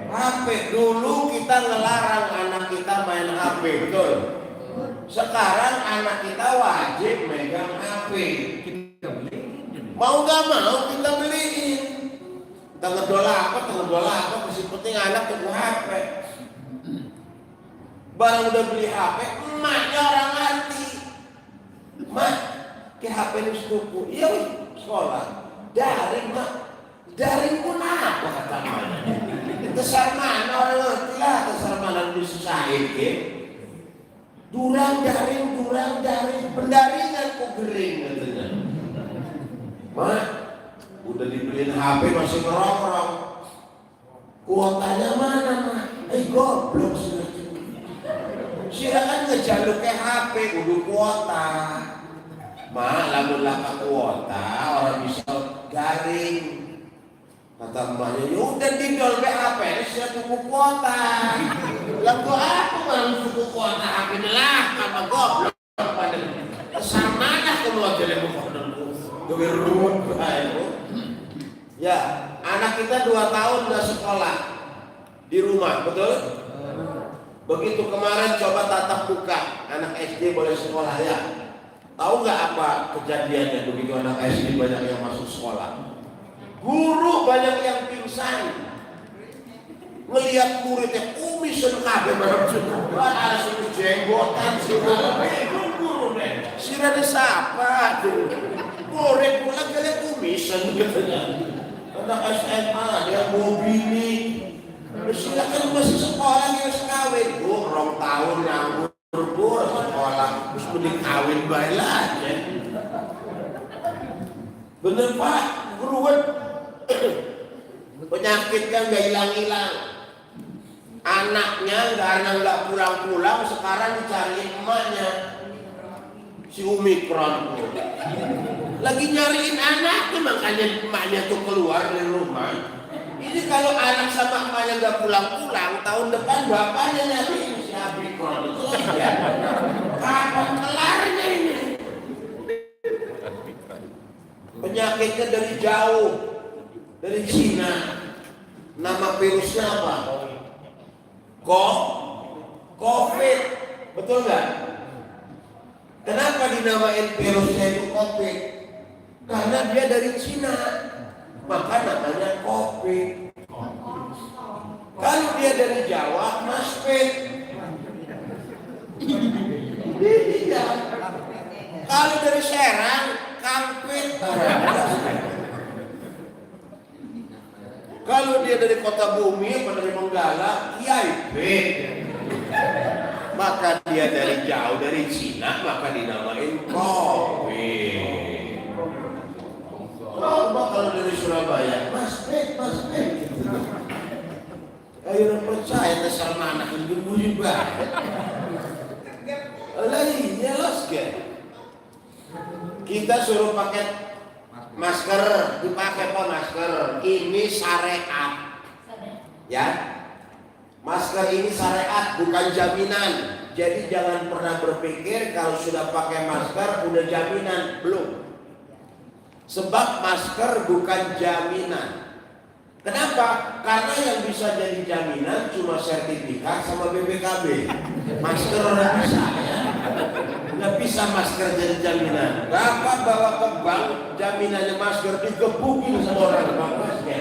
HP. Dulu kita ngelarang anak kita main HP, betul? Sekarang anak kita wajib megang HP. Mau gak mau kita beliin. Tengah dola apa, masih penting anak tunggu HP. Barang udah beli HP, emaknya orang ngerti. Mak, ke HP ini sepupu. Iya, sekolah. Daring, mak. Daring pun apa kata emaknya. Tesar mana orang ngerti lah, tesar mana disusahin ke. Durang daring, pendaringan kok gering katanya. Mak, udah dibeliin HP masih ngerong-ngerong. Kuotanya mana, Mak? Goblok sih. Silakan ngejaluk ke HP kudu kuota. Mak, lamun laka kuota orang bisa garing. Kata emaknya, ya udah didol ke HP, ini sudah tunggu kuota. Lalu aku baru tunggu kuota HP lah, sama goblok. Sama aja keluar dari muka-muka. Gerut ya, anak kita 2 tahun udah sekolah di rumah, betul? Begitu kemarin coba tatap muka, anak SD boleh sekolah ya. Tahu nggak apa kejadiannya begitu anak SD banyak yang masuk sekolah? Guru banyak yang pingsan. Melihat muridnya kumisan kabeh bareng semua, ada suku jenggotan semua. Guru deh, sira disapa tuh. Murid pulang kalian kumisan katanya. Anak SMA dia mobilik. Silakan masih sekolah dia sekawin. Rong tahun nganggur sekolah, terus mending kawin bae lah. Bener Pak, buruan. Penyakit kan gak hilang-hilang. Anaknya karena nggak pulang-pulang, sekarang dicariin emaknya. Si Omikron lagi nyariin anaknya, makanya emaknya tuh keluar dari rumah. Ini kalau anak sama emaknya nggak pulang-pulang, tahun depan bapaknya nyariin si Omikron. Kapan kelarnya ini? Penyakitnya dari jauh, dari Cina. Nama virusnya apa? COVID. Betul nggak? Kenapa dinamain virusnya itu COVID? Karena dia dari Cina, maka namanya COVID. Kalau dia dari Jawa, maspet. Iya. Kalau dari Serang, kampit. Kalau dia dari Kota Bumi, atau dari Menggala, IAIP. Maka dia dari jauh, dari Cina, maka dinamain COVID. Coba kalau dari Surabaya, maspet. Ayo percaya dasar anak yang gembul banget. Lah iya loske. Kita suruh pakai masker, dipakai apa masker? Ini syariat. Ya. Masker ini syariat, bukan jaminan. Jadi jangan pernah berpikir kalau sudah pakai masker udah jaminan, belum. Sebab masker bukan jaminan. Kenapa? Karena yang bisa jadi jaminan cuma sertifikat sama BPKB. Masker orang bisa ya. Nggak bisa masker jadi jaminan. Bapak bawa ke bank, jaminannya masker digebukin sama orang banknya.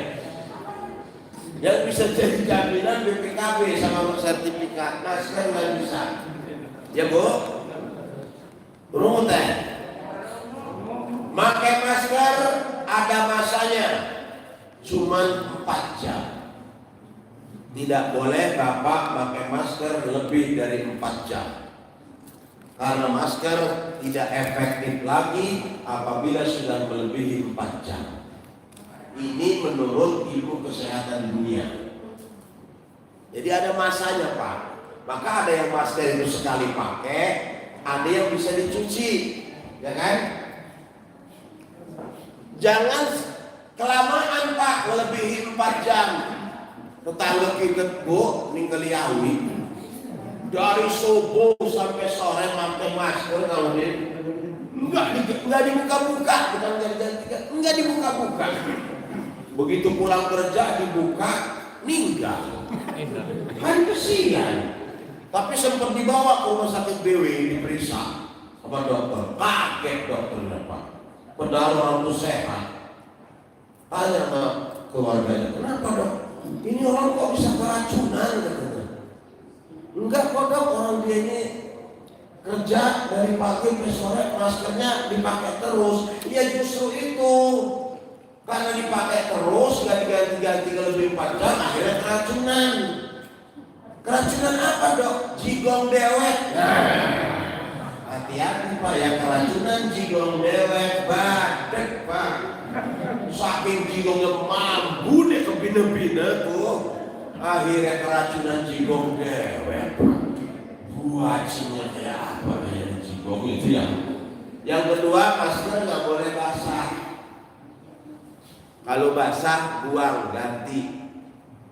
Yang bisa jadi jaminan BPKB sama sertifikat, masker nggak bisa. Ya Bu? Rumus pakai masker ada masanya, cuman 4 jam. Tidak boleh Bapak pakai masker lebih dari 4 jam. Karena masker tidak efektif lagi apabila sudah melebihi 4 jam. Ini menurut ilmu kesehatan dunia. Jadi ada masanya Pak. Maka ada yang masker itu sekali pakai, ada yang bisa dicuci, ya kan? Jangan kelamaan Pak, melebihi 4 jam. Tetangga kita Bu, ninggali awi. Dari subuh sampai sore pakai masker kalau dia enggak dibuka-buka, bukan enggak dibuka-buka. Begitu pulang kerja dibuka, meninggal. Kan kesian. Tapi sempat dibawa ke rumah sakit BW diperiksa sama dokter. Kaget dokternya Pak. Padahal orang itu sehat. Tanya sama keluarganya, kenapa dok? Ini orang kok bisa keracunan? Katanya. Enggak kok dok, orang dia ini kerja dari pagi sampai sore maskernya dipakai terus. Ya justru itu, karena dipakai terus nggak diganti-ganti lebih 4 jam, akhirnya keracunan. Keracunan apa dok? Jigong dewek. Hati-hati pak, yang keracunan jigong dewek, badek pak. Saking jigongnya mampu deh ke bina-bina tuh, akhirnya keracunan jigong dewek. Buacinya kayak apa kayak jigong itu ya. Yang kedua, masker nggak boleh basah. Kalau basah buang, ganti.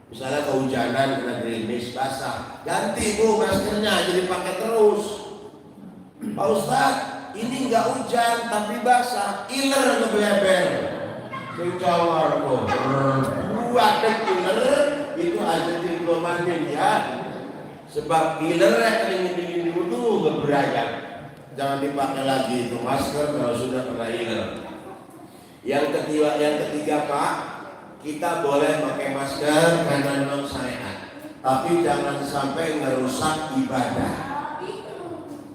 Misalnya kehujanan kena gerimis basah, ganti bu maskernya, jadi pakai terus. Pak Ustadz, ini nggak hujan tapi basah, iler ngebleber. Sejawar kok, buat iler itu aja diplomatin ya. Sebab iler dingin itu ngeberayam. Jangan dipakai lagi itu masker kalau sudah kena iler. Yang ketiga Pak, kita boleh pakai masker karena memang syariat, tapi jangan sampai merusak ibadah.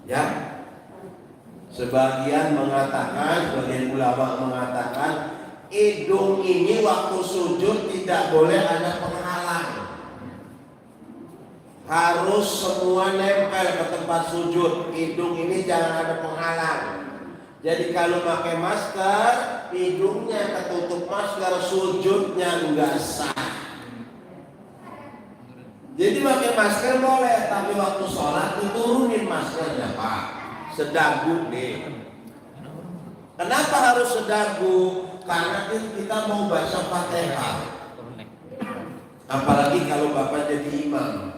Ya, sebagian ulama mengatakan hidung ini waktu sujud tidak boleh ada penghalang, harus semua nempel ke tempat sujud. Hidung ini jangan ada penghalang. Jadi kalau pakai masker, hidungnya ketutup masker, sujudnya enggak sah. Jadi pakai masker boleh, tapi waktu sholat diturunin maskernya Pak. Sedagu deh. Kenapa harus sedagu? Karena kita mau baca Fatihah. Apalagi kalau Bapak jadi imam.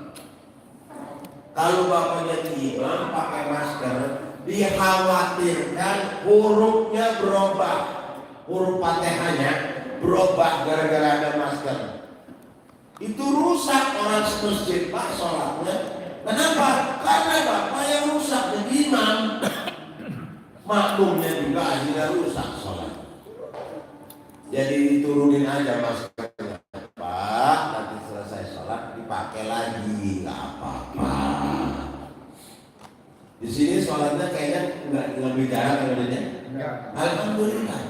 Kalau Bapak jadi imam pakai masker, dikhawatirkan hurufnya berubah, huruf Fatihahnya berubah gara-gara ada masker. Itu rusak orang semasjid Pak sholatnya. Kenapa? Karena Bapak yang rusak jadi imam, makmumnya juga akhirnya rusak sholat. Jadi diturunin aja maskernya Pak, nanti selesai sholat dipakai lagi, nggak apa-apa. Di sini sholatnya kayaknya nggak lebih jarang kemudiannya. Alhamdulillah.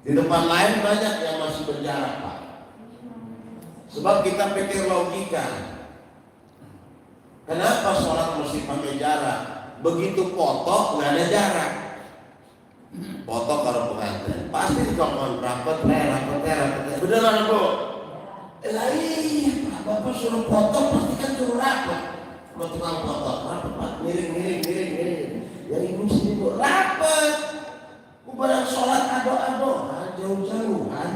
Di tempat lain banyak yang masih berjarak Pak. Sebab kita pikir logika. Kenapa sholat mesti pakai jarak? Begitu foto nggak ada jarak. Foto kalau pengantin pasti dikongkon rapat. Beneran bu? Iya Pak, Bapak suruh foto pasti kan suruh rapat. Mau tukang foto, rapat, miring. Yang ibu sini bu, rapat. Barang sholat ado-adoan, jauh-jauhan.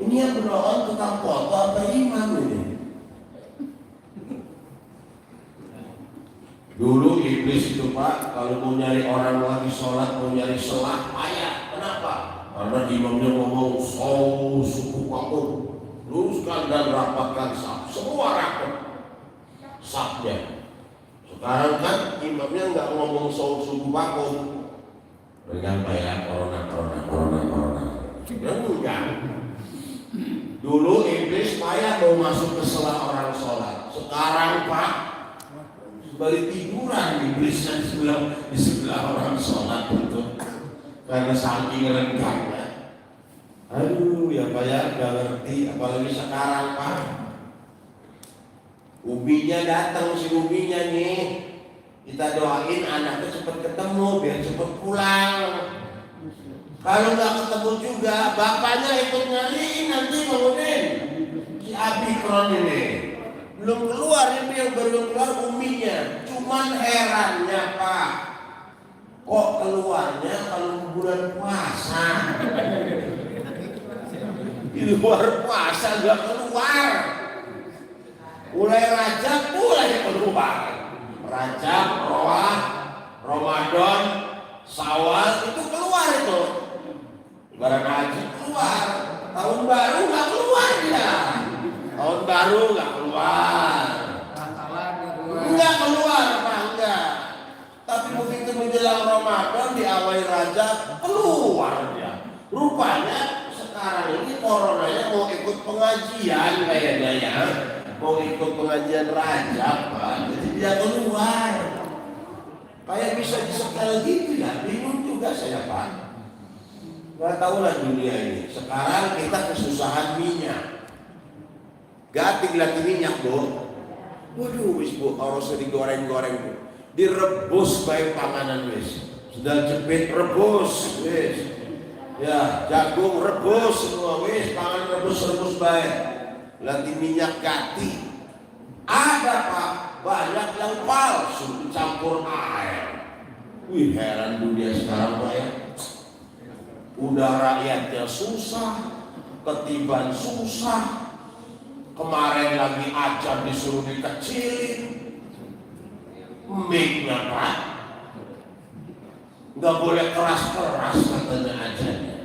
Ini yang berdoa tukang foto apa imam ini? Dulu iblis itu Pak, kalau mau nyari orang lagi sholat, mau nyari selah, payah. Kenapa? Karena imamnya ngomong suku waktu, luruskan dan rapatkan saf, semua rapat safnya. Sekarang kan imamnya nggak ngomong suku vakum, dengan bayar corona. Enggak. Dulu iblis payah mau masuk ke selah orang sholat. Sekarang Pak, balik tiduran iblisnya di sebelah orang sholat itu, karena saking renggangnya. Aduh ya Pak ya, nggak ngerti. Apalagi sekarang Pak, ubinya datang si ubinya nih. Kita doain anaknya cepat ketemu biar cepat pulang. Kalau nggak ketemu juga, bapaknya ikut nyariin nanti kemudian si Abikron ini belum keluar, ini yang belum keluar uminya. Cuman herannya Pak, kok keluarnya kalau bulan puasa? Di luar puasa nggak keluar. Mulai Rajab mulai keluar. Rajab, Roah, Ramadan, Syawal itu keluar itu. Barang haji keluar. Tahun baru nggak keluar dia. Tahun baru nggak keluar. Nggak keluar Pak, enggak. Tapi begitu menjelang Ramadan di diawai raja, keluar dia. Rupanya sekarang ini coronanya mau ikut pengajian kayaknya ya. Mau ikut pengajian raja, Pak. Jadi dia keluar. Kayak bisa disetel gitu ya, bingung juga saya, Pak. Gak tahu lah dunia ini. Sekarang kita kesusahan minyak. Gating lagi minyak, Bu. Waduh, wis Bu, harus digoreng-goreng, Bu. Direbus baik panganan wis. Sudah jepit rebus wis. Ya, jagung rebus semua wis, pangan rebus baik. Nanti minyak ganti. Ada, Pak, banyak yang palsu dicampur air. Wih, heran dunia sekarang, Pak ya. Udah rakyatnya susah, ketiban susah. Kemarin lagi ajan disuruh dikecilin, mic-nya, Pak, nggak boleh keras-keras katanya ajannya.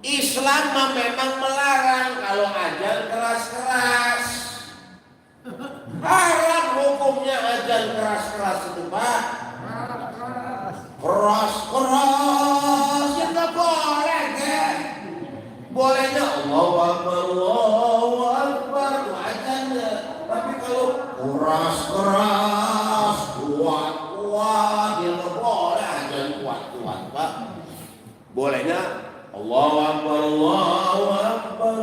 Islam memang melarang kalau ajan keras-keras. Haram hukumnya ajan keras-keras itu, Pak. Keras-keras ya nggak boleh, kan? Bolehnya Allahu Akbar, Allahu Akbar, ajannya. Tapi kalau keras-keras, kuat-kuat, ya nggak boleh ajan kuat-kuat, Pak. Bolehnya Allahu Akbar, Allahu Akbar.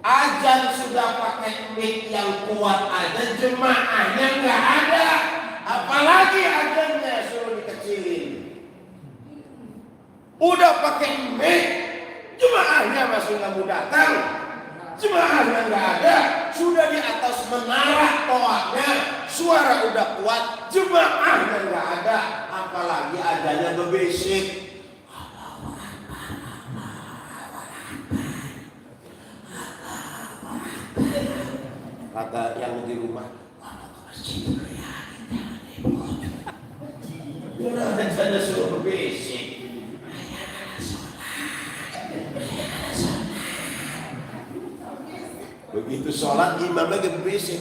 Ajan sudah pakai mic yang kuat aja, jemaahnya nggak ada. Apalagi ajannya suruh dikecilin. Udah pakai mic, jemaahnya masih nggak mau datang. Jemaahnya nggak ada. Sudah di atas menara toaknya, suara udah kuat, jemaahnya nggak ada. Apalagi adanya berbisik. Kata yang di rumah, ada suruh berbisik. Begitu sholat imam lagi berbisik.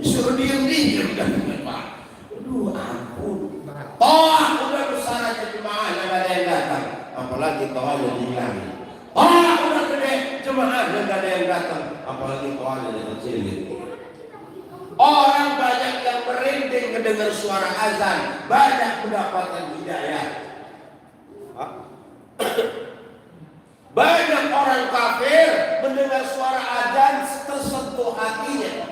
Disuruh diam-diam kan, Pak. Aduh, ampun. Toh udah besar aja jemaah yang ada yang datang. Apalagi tohnya dihilangin. Udah gede jemaah yang ada yang datang. Apalagi tohnya yang kecil. Orang banyak yang merinding mendengar suara azan, banyak mendapatkan hidayah. Banyak orang kafir mendengar suara azan tersentuh hatinya.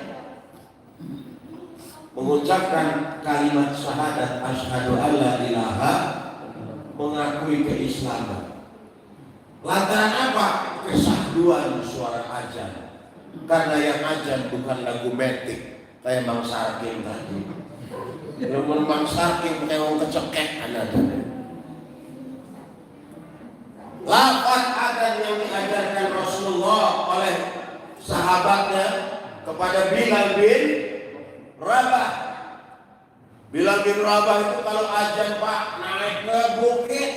Mengucapkan kalimat syahadat asyhadu alla ilaha, mengakui keislaman. Lantaran apa? Kesahduan suara azan. Karena yang azan bukan lagu metik kayak Bang Sarkim tadi. Namun Bang Sarkim kayak mau kecekek ada. Lafaz azan yang diajarkan Rasulullah oleh sahabatnya kepada Bilal bin Rabah. Bilal bin Rabah itu kalau azan, Pak, naik ke bukit.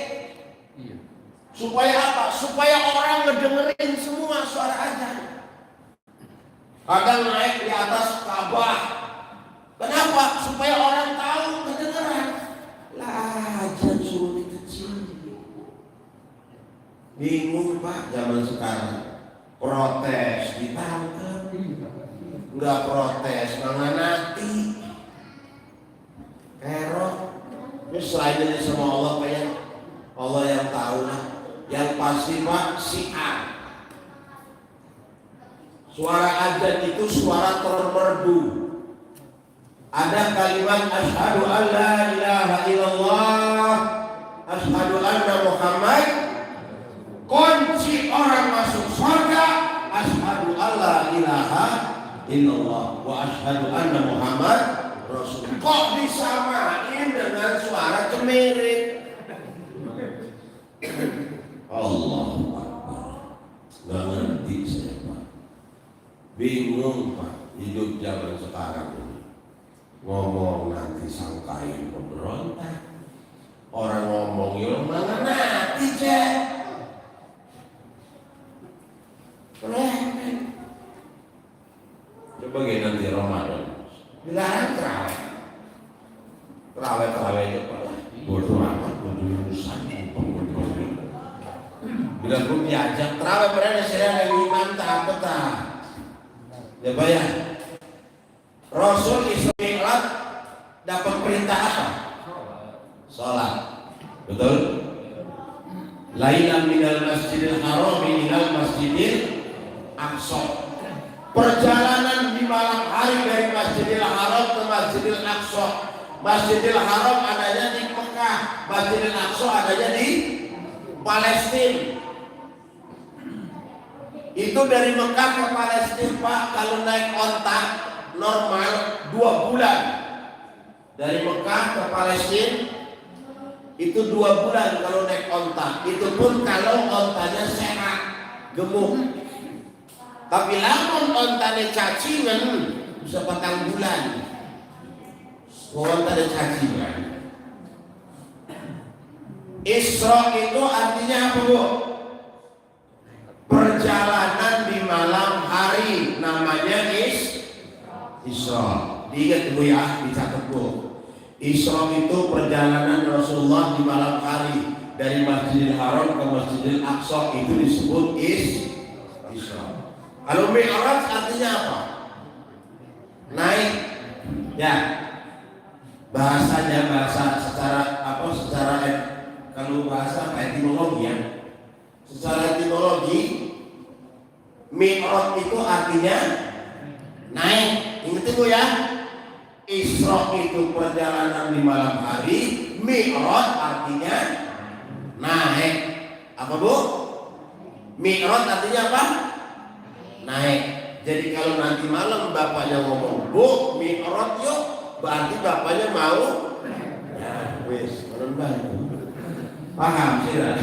Supaya apa? Supaya orang ngedengerin semua suara azan. Kadang naik di atas Ka'bah. Kenapa? Supaya orang tahu kedengeran. Lah, azan suruh dikecilin. Bingung, Pak, zaman sekarang. Protes ditangkap. Enggak protes, mengenati. Kerok. Ini selain ini sama Allah, Pak ya. Allah yang tahu lah. Yang pasti, Pak, siar. Suara azan itu suara termerdu. Ada kalimat asyhadu an la ilaha illallah, asyhadu anna Muhammad. Kunci orang masuk surga, asyhadu an la ilaha illallah wa asyhadu anna Muhammad Rasul. Kok disamain dengan suara cemirit? Allahu Akbar. Nggak ngerti saya, Pak. Bingung, Pak, hidup zaman sekarang ini. Ngomong nanti sangkain pemberontak. Orang ngomong ya mana nanti, Cek. Keren. Sebagai nanti Ramadan. Dilarang terawih. Terawih itu bodoh amat, bodoh urusan. Bila belum diajak terawih berada saya yang iman tak apa. Ya bayar. Rasul Isra Mi'raj dapat perintah apa? Salat. Betul? Lailan minal masjidil haram ilal masjidil aqsa. Perjalanan di malam hari dari Masjidil Haram ke Masjidil Aqsa. Masjidil Haram adanya di Mekah, Masjidil Aqsa adanya di Palestina. Itu dari Mekah ke Palestina Pak, kalau naik onta normal 2 bulan. Dari Mekah ke Palestina itu 2 bulan kalau naik onta. Itu pun kalau ontanya sehat, gemuk. Tapi lamun ontane cacingan bisa 4 bulan. Ontane cacingan. Isra itu artinya apa, Bu? Perjalanan di malam hari, namanya Isra. Diingat Bu ya, dicatat Bu. Isra itu perjalanan Rasulullah di malam hari dari Masjidil Haram ke Masjidil Aqsa, itu disebut Isra. Kalau Mi'raj artinya apa? Naik. Ya. Bahasanya secara kalau bahasa etimologi ya. Secara etimologi Mi'raj itu artinya naik. Ingat itu ya. Isra itu perjalanan di malam hari, Mi'raj artinya naik. Apa Bu? Mi'raj artinya apa? Naik. Jadi kalau nanti malam bapaknya ngomong, Bu, Mi'raj yuk, berarti bapaknya mau. Ya, wes, paham sih lah.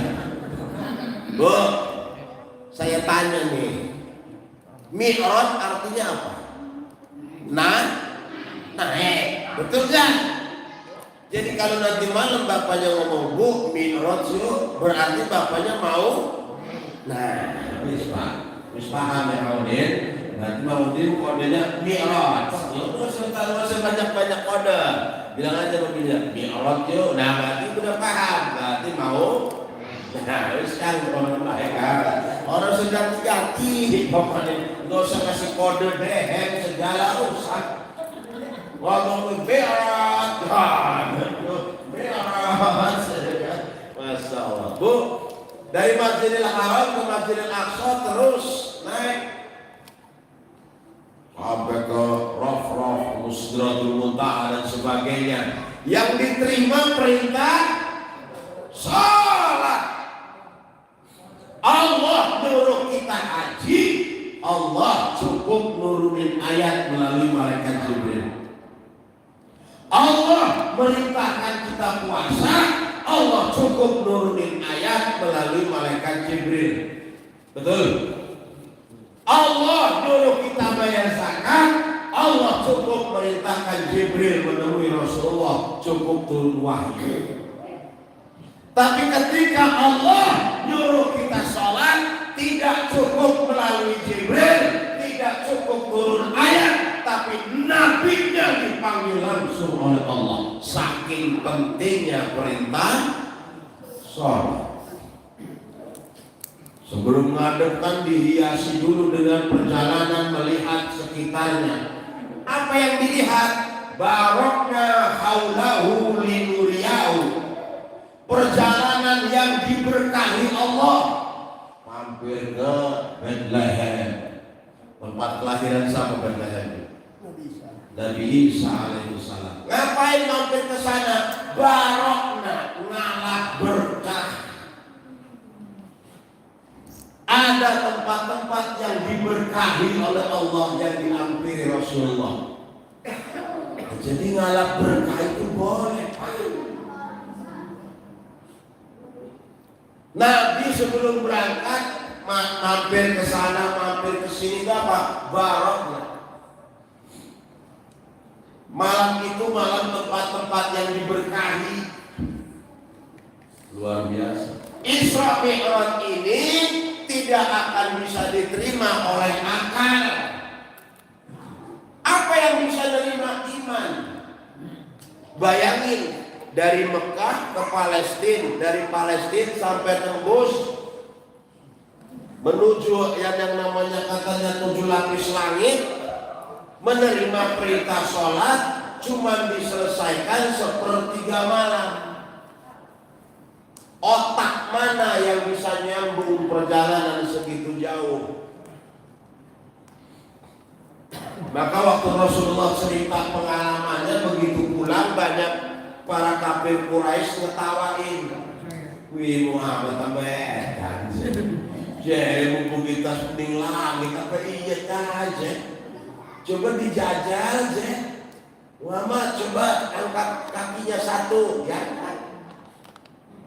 Bu, saya tanya nih, Mi'raj artinya apa? Naik, betul kan? Jadi kalau nanti malam bapaknya ngomong, Bu, Mi'raj yuk, berarti bapaknya mau. Nah, wes Pak. Wis paham ya Maudin? Nanti Maudin kodenya Mi'raj. Terus kalau banyak kode, bilang aja begini, Mi'raj yuk. Nah berarti udah paham, berarti mau. Nah wis kan orang mereka orang sudah ganti, pokoknya nggak usah kasih kode deh, segala rusak. Ngomong Mi'raj, Mi'raj. Masya Allah. Bu, dari Masjidil Haram ke Masjidil Aqsa terus naik sampai ke Raf, Sidratul Muntaha dan sebagainya. Yang diterima perintah salat. Allah nyuruh kita haji, Allah cukup nurunin ayat melalui malaikat Jibril. Allah merintahkan kita puasa, Allah cukup nurunin ayat melalui malaikat Jibril. Betul? Allah nyuruh kita bayar zakat, Allah cukup merintahkan Jibril menemui Rasulullah, cukup turun wahyu. Tapi ketika Allah nyuruh kita sholat, tidak cukup melalui Jibril, tidak cukup turun ayat, tapi nabinya dipanggil langsung oleh Allah. Saking pentingnya perintah sholat. Sebelum menghadapkan dihiasi dulu dengan perjalanan melihat sekitarnya. Apa yang dilihat? Barokna haulahu linuriyahu. Perjalanan yang diberkahi Allah. Mampir ke Bethlehem, tempat kelahiran siapa Bethlehem? Nabi Isa alaihissalam. Ngapain mampir ke sana? Barokna, ngalap berkah. Ada tempat-tempat yang diberkahi oleh Allah yang diampiri Rasulullah. Jadi ngalap berkah itu boleh. Nabi sebelum berangkat mampir ke sana, mampir ke sini, apa? Barokna. Malam itu malam tempat-tempat yang diberkahi. Luar biasa. Isra Mi'raj ini tidak akan bisa diterima oleh akal. iman. Bayangin, dari Mekah ke Palestina, dari Palestina sampai tembus menuju yang namanya katanya 7 lapis langit, menerima perintah sholat cuma diselesaikan 1/3 malam. Otak mana yang bisa nyambung perjalanan segitu jauh? Maka waktu Rasulullah cerita pengalamannya begitu pulang, banyak para kafir Quraisy ngetawain. Wih Muhammad tambah edan. Jadi mumpung kita sepening langit apa iya aja. Coba dijajal aja. Muhammad coba angkat kakinya satu, ya.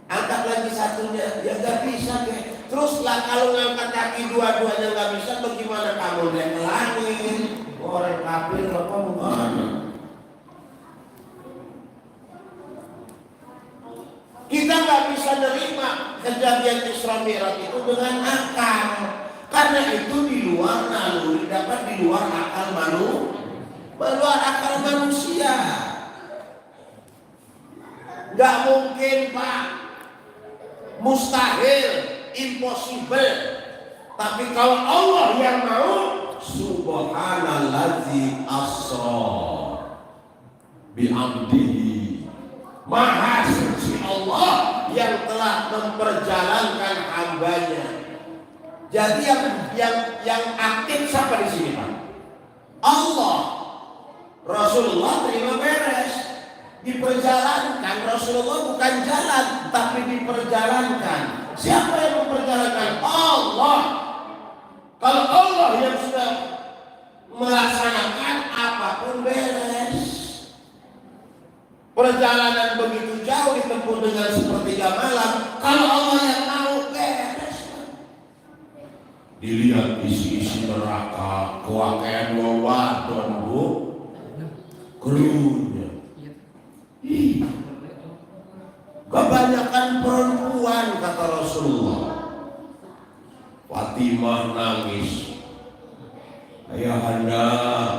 Angkat lagi satunya, ya nggak bisa deh. Terus lah kalau ngangkat kaki dua-duanya nggak bisa, bagaimana kamu naik ke langit? Orang kafir apa bukan? Kita nggak bisa nerima kejadian Isra Mi'raj itu dengan akal, karena itu di luar naluri, dapat di luar akal manusia. Nggak mungkin Pak, mustahil, impossible. Tapi kalau Allah yang mau, subhanallazi asra bi'abdihi, maha suci Allah yang telah memperjalankan hambanya. Jadi yang aktif siapa di sini Pak? Allah. Rasulullah terima beres, diperjalankan. Rasulullah bukan jalan, tapi diperjalankan. Siapa yang memperjalankan? Allah. Kalau Allah yang sudah melaksanakan, apapun beres. Perjalanan begitu jauh ditempuh dengan 1/3 malam. Kalau Allah yang mau, beres. Dilihat isi-isi neraka, kewakaian wawadon bu, keluarnya. Kebanyakan perempuan kata Rasulullah. Fatimah nangis. Ayahanda,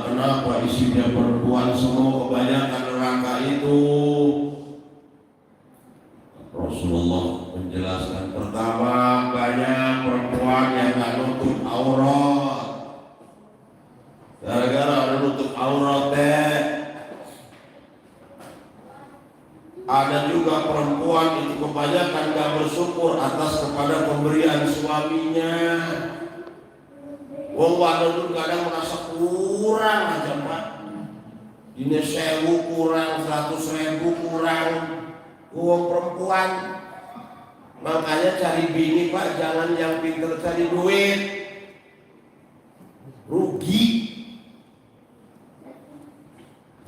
kenapa isinya perempuan semua, kebanyakan neraka itu? Rasulullah menjelaskan, pertama, banyak perempuan yang gak nutup aurat. Gara-gara ada nutup aurat ada juga perempuan itu kebanyakan gak bersyukur atas kepada pemberian suaminya. Wong wadon kadang merasa kurang aja Pak. Ini 1000 kurang, 100.000 kurang. Wong perempuan. Makanya cari bini Pak, jangan yang pintar cari duit. Rugi.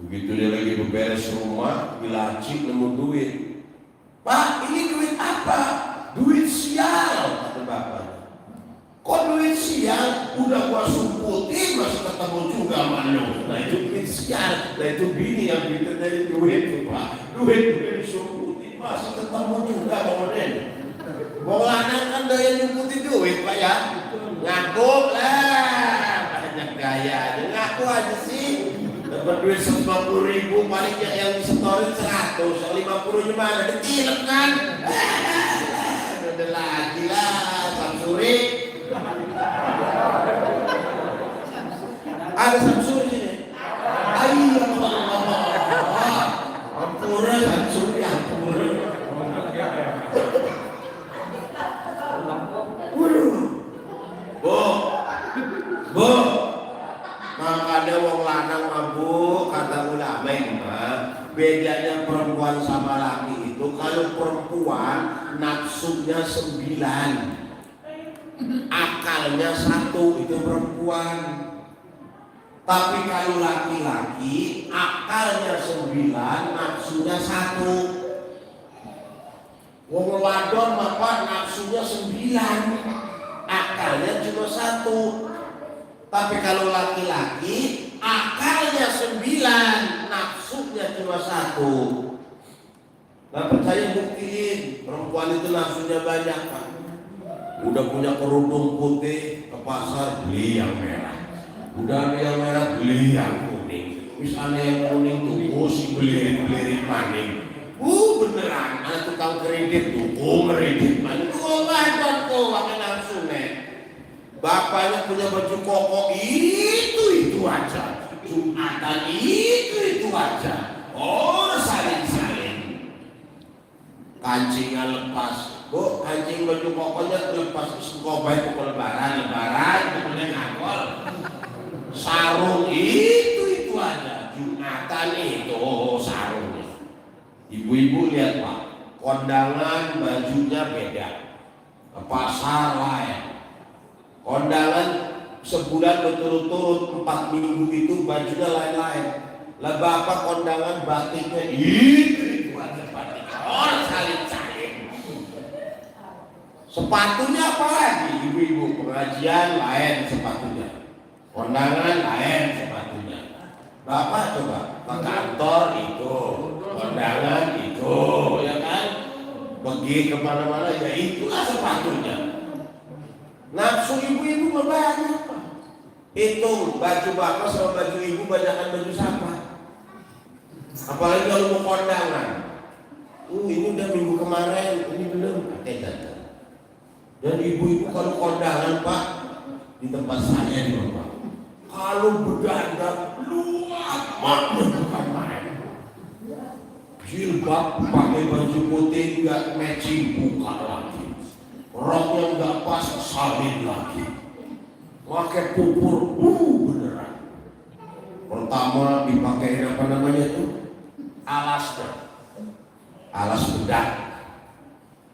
Begitu dia lagi beberes rumah, dilacik nemu duit. Pak, ini duit apa? Duit sial, kata bapak. Kok duit sial? Udah gua sumputin masih ketemu juga sama lu. Nah itu duit sial. Nah itu bini yang pintar dari duit tuh Pak. Duit disumputin masih ketemu juga sama Den. Mau lanang kan daya nyumputin duit Pak ya. Ngaku lah, banyak gaya aja. Ngaku aja sih. Dapat duit 50.000 paling yang disetorin 100, 50 mana? Ditilep kan? Udah lagi lah, Samsuri. Ada Samsuri sini. Ayo Allah. Ampura Samsuri, ampura. Bu. Makanya wong lanang mabuk, kata ulama mah bedanya perempuan sama laki itu, kalau perempuan nafsunya 9, akalnya 1, itu perempuan. Tapi kalau laki-laki akalnya 9, nafsunya 1. Wong wadon mah nafsunya 9, akalnya cuma 1. Tapi kalau laki-laki akalnya 9, nafsunya cuma 1. Gak percaya buktiin, perempuan itu nafsunya banyak Pak. Udah punya kerudung putih, ke pasar beli yang merah. Udah ada yang merah, beli yang kuning. Misalnya yang kuning tuh, si belirit maning. Beneran, anak tukang kredit tuh, kredit maning. Wajar tuh, pakai nafsu nih. Bapaknya punya baju koko itu aja. Jumatan itu aja. Oh, saling. Kancingnya lepas. Bu, kancing baju kokonya lepas. Sekobai ke lebaran, kemudian ngakol. Sarung itu aja. Jumatan itu sarungnya. Ibu-ibu lihat Pak, kondangan bajunya beda. Ke pasar lain. Kondangan sebulan berturut-turut 4 minggu itu bajunya lain-lain. Lah bapak kondangan batiknya itu aja batik. Orang salin-salin. Sepatunya apa lagi? Ibu-ibu pengajian lain sepatunya. Kondangan lain sepatunya. Bapak coba ke kantor itu, kondangan itu, ya kan? Pergi kemana-mana ya itulah sepatunya. Nafsu ibu-ibu banyak. Hitung baju bapak sama baju ibu banyakkan baju siapa? Apalagi kalau mau kondangan. Ini udah minggu kemarin, ini belum. Dan ibu-ibu kalau kondangan Pak di tempat saya di Bapak. Kalau berdandan luar makna bukan main. Jilbab pakai baju putih nggak matching buka lagi. Roknya nggak pas sabit lagi. Pakai pupur, beneran. Pertama dipakai apa namanya itu? Alasnya, alas bedak.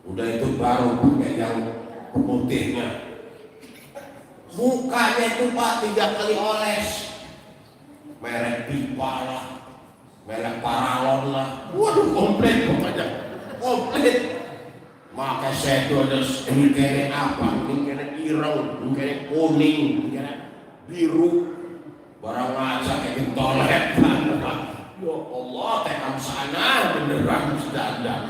Udah itu baru pakai yang putihnya. Mukanya itu Pak 3 kali oles. Merek pipa lah, merek paralon lah. Waduh komplit pokoknya, komplit. Maka sedones ini kene apa? Ini kene ireng, ini kene kuning, ini kene biru. Barang aja kayak tolet. Ya Allah, tekam sana beneran dandan.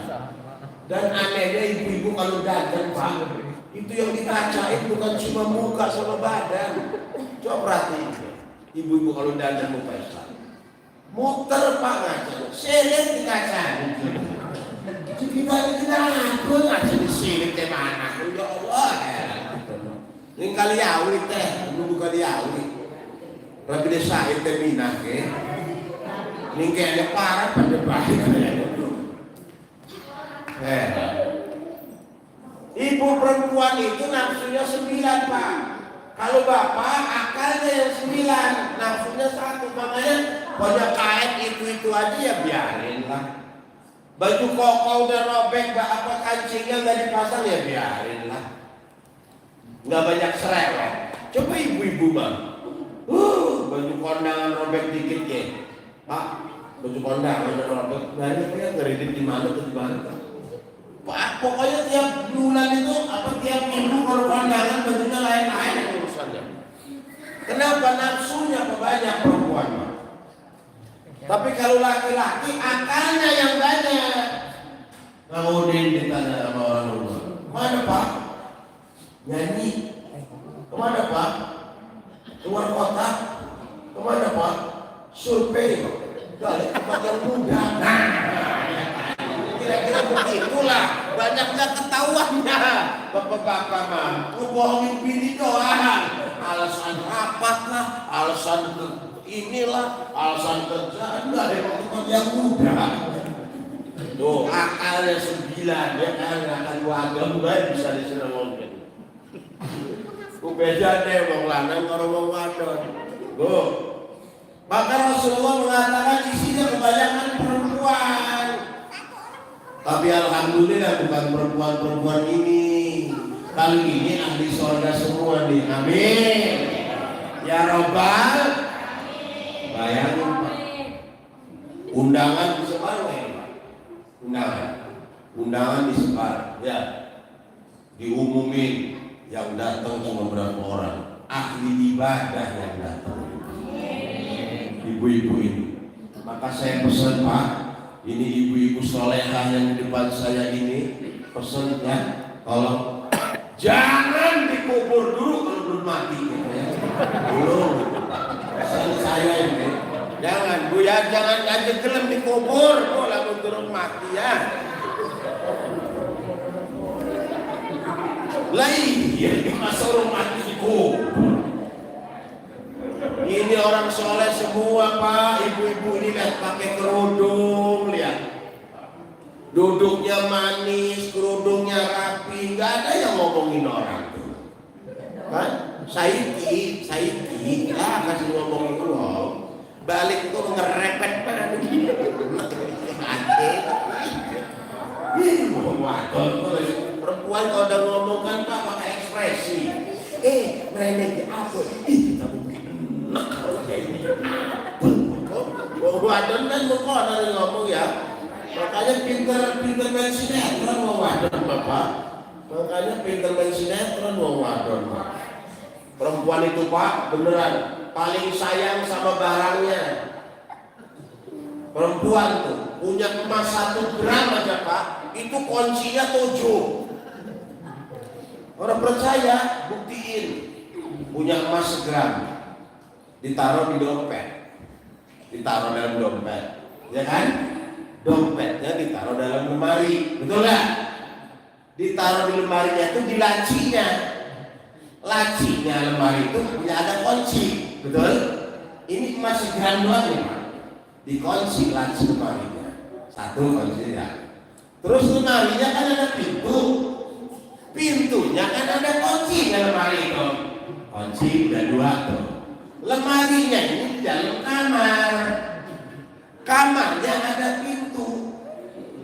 Dan anehnya ibu-ibu kalau dandan Pak, itu yang dikacain bukan cuma muka sama badan. Coba perhatiin, ibu-ibu kalau dandan mau pesta, muter Pak ngaca, selet dikacain. Kita aku ngaca di sini teh mana? Ya Allah, ini kali awit teh, dulu kali awit. Rabi desa itu minah ke. Ini kayaknya parah pada baik kayaknya. Ibu perempuan itu nafsunya 9 Pak. Kalau bapak akalnya yang 9, nafsunya 1. Makanya pada kain itu aja ya biarin lah. Baju koko udah robek, apa kancingnya nggak dipasang ya biarin lah. Nggak banyak serewet. Coba ibu-ibu mah. Baju kondangan robek dikit ya. Pak, baju kondangan robek. Banyak ya ngeredit di mana tuh di mana Pak. Pak, pokoknya tiap bulan itu apa tiap minggu kalau kondangan bajunya lain-lain urusannya. Kenapa nafsunya banyak perempuan Pak? Tapi kalau laki-laki akalnya yang banyak. Kemudian ditanya sama orang rumah, mana Pak? Nyanyi. Kemana Pak? Keluar kota. Kemana Pak? Survei. Balik ke tempat yang muda. Kira-kira begitulah. Banyaknya ketahuannya. Bapak-bapak mah ngebohongin bini doang. Alasan rapat lah, alasan inilah, alasan kerjaan lah dari tempat yang muda. Tuh akalnya 9 ya kan, akan wagam baik bisa diserang mungkin. Beda deh wong lanang karo wong wadon. Loh. Maka Rasulullah mengatakan isinya kebanyakan perempuan. Tapi alhamdulillah bukan perempuan-perempuan ini. Kali ini ahli surga semua nih. Amin. Ya Rabbal. Bayangin Pak. Undangan disebar Pak. Undangan disebar. Ya. Diumumin. Yang datang cuma berapa orang, ahli ibadah yang datang, ibu-ibu ini. Maka saya pesan Pak, ini ibu-ibu solehah yang di depan saya ini, pesan ya, tolong jangan dikubur dulu kalau belum mati, gitu ya. Belum, pesan saya ini, Jangan Bu ya, jangan aja gelem dikubur. Oh, lalu turun mati ya. Lah iya, masa orang mati dikubur. Ini orang soleh semua Pak, ibu-ibu ini lihat pakai kerudung, lihat. Duduknya manis, kerudungnya rapi, nggak ada yang ngomongin orang tuh. Kan? Saiki, ya kasih ngomongin orang. Balik itu ngerepet pada begini. Perempuan kalau udah ngomong kan Pak pakai ekspresi. Mereka apa? Kita mungkin enak kalau kayak ini. Wadon kan muka dari ngomong ya. Makanya pinter main sinetron mau wadon Bapak. Makanya pinter main sinetron mau wadon Pak. Perempuan itu Pak beneran paling sayang sama barangnya. Perempuan tuh punya emas 1 gram aja Pak, itu kuncinya 7. Orang percaya, buktiin. Punya emas 1 gram, ditaruh di dompet, ditaruh dalam dompet, ya kan? Dompetnya ditaruh dalam lemari, betul nggak? Ditaruh di lemarinya itu di lacinya. Lacinya lemari itu punya ada kunci, betul? Ini emas 1 gram doang ya Pak. Dikunci laci lemarinya, 1 kuncinya. Terus lemarinya kan ada pintu, pintunya kan ada kunci dalam lemari itu. Kunci udah 2 tuh. Lemarinya ini di dalam kamar. Kamarnya ada pintu.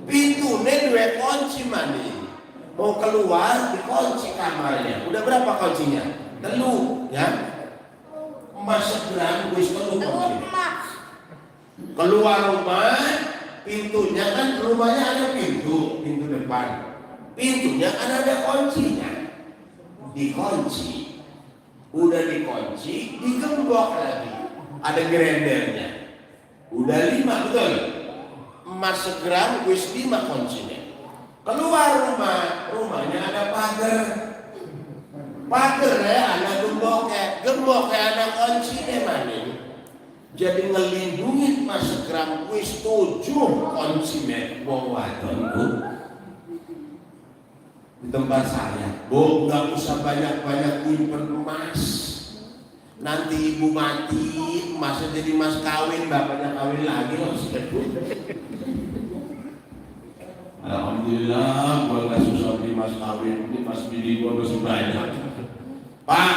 Pintunya 2 kunci mani. Mau keluar dikunci kamarnya. Udah berapa kuncinya? 3 ya. Emas 1 gram wis 3 kuncinya. Keluar rumah, pintunya kan rumahnya ada pintu depan. Pintunya kan ada kuncinya. Dikunci. Udah dikunci, digembok lagi. Ada grendernya. Udah 5 betul. Emas 1 gram wis 5 kuncinya. Keluar rumah, rumahnya ada pagar. Pagar ya, ada gemboknya ada kuncinya mana? Jadi ngelindungi emas 1 gram wis 7 kuncinya wong wadon Bu. Di tempat saya, Bu, nggak usah banyak-banyak nyimpen emas. Nanti ibu mati, emasnya jadi emas kawin, bapaknya kawin lagi loh. Alhamdulillah, gua nggak susah beli emas kawin, ini emas bini gua masih banyak. Pak,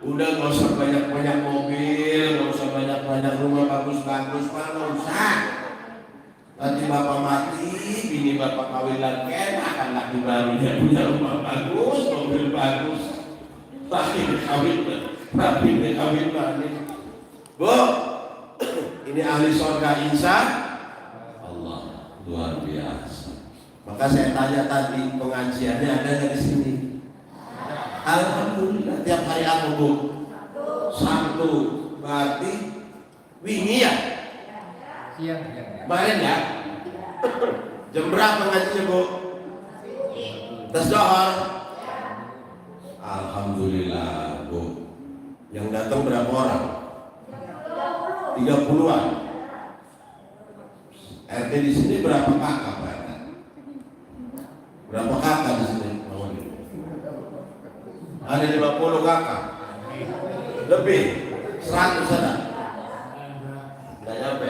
udah nggak usah banyak-banyak mobil, nggak usah banyak-banyak rumah bagus-bagus, Pak, nggak usah. Nanti bapak mati, bini bapak kawin lagi, akan laki barunya punya rumah bagus, mobil bagus. Tapi kawin lagi. Bu, ini ahli surga insya Allah, luar biasa. Maka saya tanya tadi pengajiannya ada dari sini. Alhamdulillah tiap hari aku Bu. Sabtu berarti wingi ya? Siang. Kemarin ya? Jam berapa ngajinya Bu? Tas Johor. Alhamdulillah Bu. Yang datang berapa orang? 30-an. RT di sini berapa kakak Pak? Berapa kakak di sini? Ada 50 kakak. Lebih 100 ada. Tidak nyampe.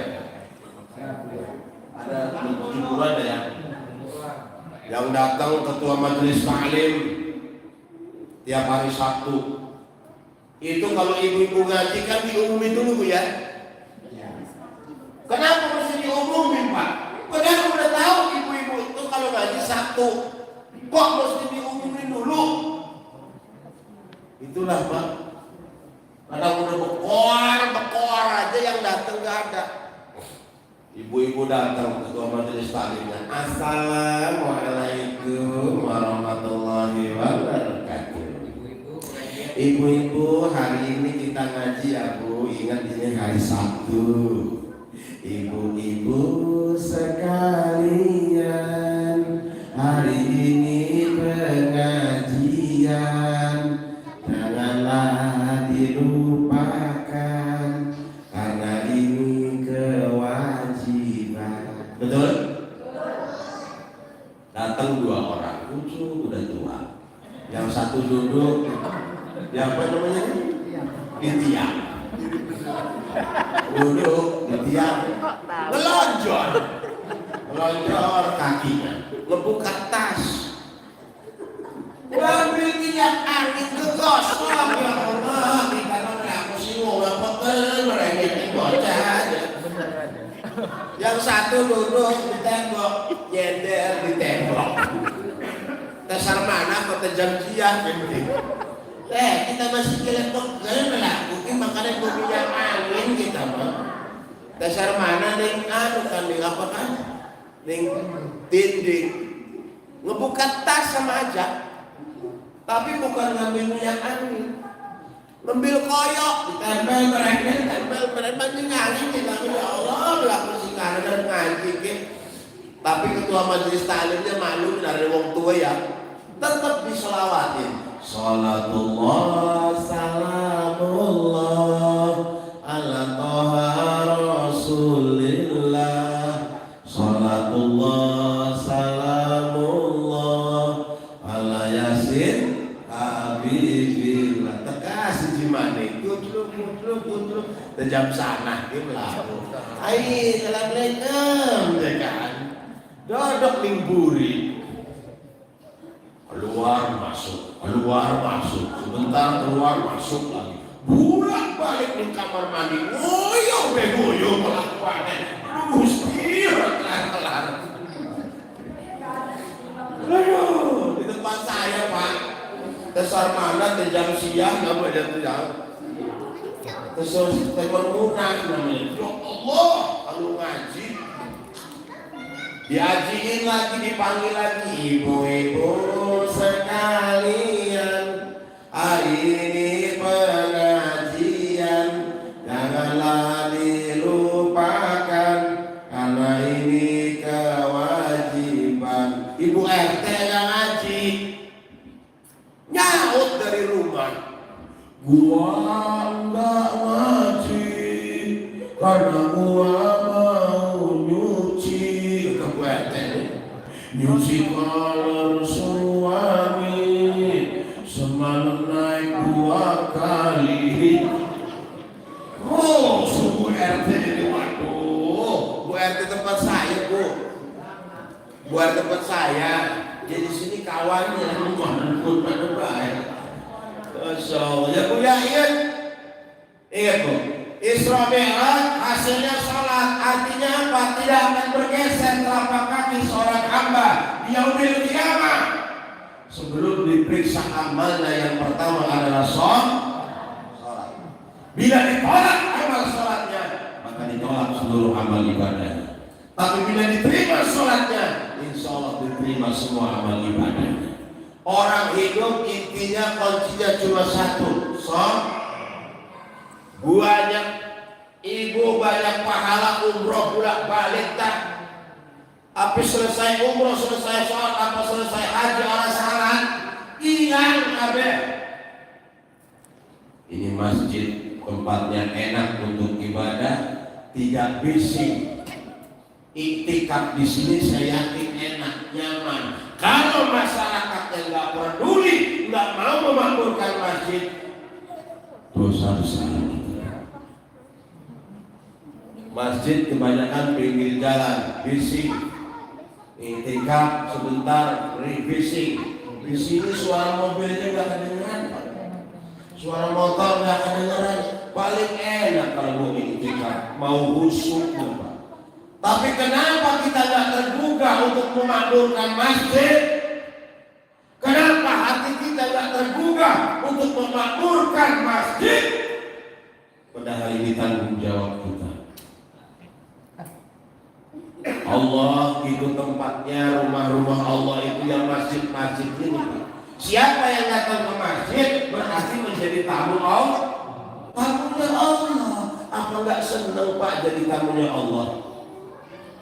Ada 70 ada ya. Yang datang ketua majelis taklim tiap hari Sabtu. Itu kalau ibu-ibu ngaji kan diumumin dulu Bu ya. Kenapa mesti diumumin Pak? Padahal udah tahu ibu-ibu itu kalau ngaji Sabtu. Kok mesti diumumin dulu? Itulah Pak. Kadang udah bekor aja yang datang gak ada. Ibu-ibu datang ketua majelis taklimnya. Assalamualaikum warahmatullahi wabarakatuh. Ibu-ibu, hari ini kita ngaji ya Bu. Ingat ini hari Sabtu. Ibu-ibu sekalian, hari ini pengajian janganlah dilupakan, karena ini duduk di apa namanya? Di tiang. Duduk di tiang, melonjor kakinya, ngebuka tas, ambil minyak angin ke gosok. Ya Allah, kita aku sih mau ngapain mereka bocah aja. Yang satu duduk di tembok, nyender di tembok. Dasar mana kota Jamsiah penting. Kita masih kelepok melakukan makanan minyak angin kita mah. Dasar mana ning apa kan? Ning dinding. Ngebuka tas sama aja. Tapi bukan ngambil minyak angin. Ngambil koyok, ditempel mereka tinggalin kita. Ya Allah, berlaku singkara dan ngaji ke. Tapi ketua majelis taklimnya maklum dari wong tua ya. Tetap diselawatin. Salatullah salamullah ala toha rasulillah. Salatullah salamullah ala yasin habibillah. Tegas jimane kutluk jam sana dia melaku. Hai assalamualaikum dekan. Dodok limburi. Keluar masuk, sebentar keluar masuk lagi. Bulat balik di kamar mandi, ngoyo melakukannya. Gusti kelar. Aduh, di tempat saya Pak, dasar mana di jam siang nggak boleh jam. Terus telepon lunak namanya. Ya Allah, kalau ngaji. Diajiin lagi, dipanggil lagi, ibu-ibu sekalian, hari ini pengajian, janganlah dilupakan, karena ini kewajiban. Ibu RT yang ngaji, nyaut dari rumah, gua enggak ngaji, karena gua nyuci kolor suami semalam naik 2 kali. Oh, Bu RT ini waduh. Bu RT tempat saya Bu RT tempat saya. Jadi sini kawannya pun pada baik. So ya Bu ya ingat Bu. Isra Mi'raj hasilnya sholat, artinya apa? Tidak akan bergeser telapak kaki seorang hamba di yaumil qiyamah. Sebelum diperiksa amalnya yang pertama adalah sholat. Bila ditolak amal sholatnya, maka ditolak seluruh amal ibadahnya. Tapi bila diterima sholatnya, insya Allah diterima semua amal ibadahnya. Orang hidup intinya kuncinya cuma satu, sholat. Banyak ibu banyak pahala umroh bolak balik tak. Tapi selesai umroh, selesai sholat, apa selesai haji orang salat, hilang abe. Ini masjid tempatnya enak untuk ibadah, tidak bising. Iktikaf di sini saya yakin enak, nyaman. Kalau masyarakatnya nggak peduli, nggak mau memakmurkan masjid, dosa besar. Masjid kebanyakan pinggir jalan, bising. Iktikaf sebentar, bising. Di sini suara mobilnya nggak kedengeran, suara motor nggak kedengeran. Paling enak kalau mau iktikaf, mau khusyuk, Pak. Tapi kenapa kita nggak tergugah untuk memakmurkan masjid? Kenapa hati kita nggak tergugah untuk memakmurkan masjid? Padahal ini tanggung jawab kita. Allah itu tempatnya, rumah-rumah Allah itu yang masjid-masjid ini. Siapa yang datang ke masjid berarti menjadi tamu Allah. Tamunya Allah. Apa nggak senang Pak jadi tamunya Allah?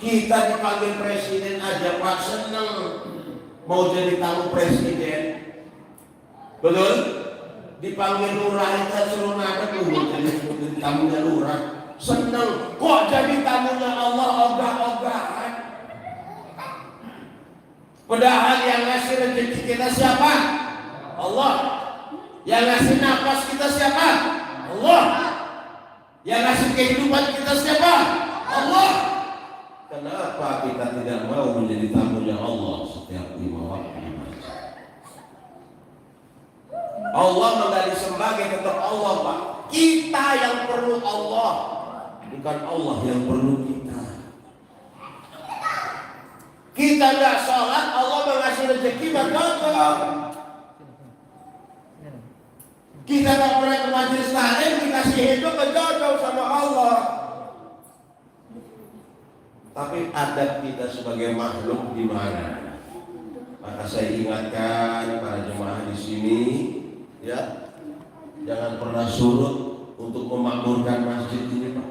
Kita dipanggil presiden aja Pak senang mau jadi tamu presiden. Betul? Dipanggil lurah kita suruh ngadep jadi tamunya lurah. Senang, kok jadi tamunya Allah ogah-ogahan. Padahal yang ngasih rezeki kita siapa? Allah. Yang ngasih nafas kita siapa? Allah. Yang ngasih kehidupan kita siapa? Allah. Kenapa kita tidak mau menjadi tamunya Allah setiap 5 waktu? Allah menggali sebagai tetap Allah, Pak. Kita yang perlu Allah, bukan Allah yang perlu kita. Kita nggak sholat, Allah mengasih rezeki berkah. Kita nggak pernah ke majelis taklim, dikasih hidup berjodoh sama Allah. Tapi adab kita sebagai makhluk di mana? Maka saya ingatkan para jemaah di sini, ya, jangan pernah surut untuk memakmurkan masjid ini, Pak.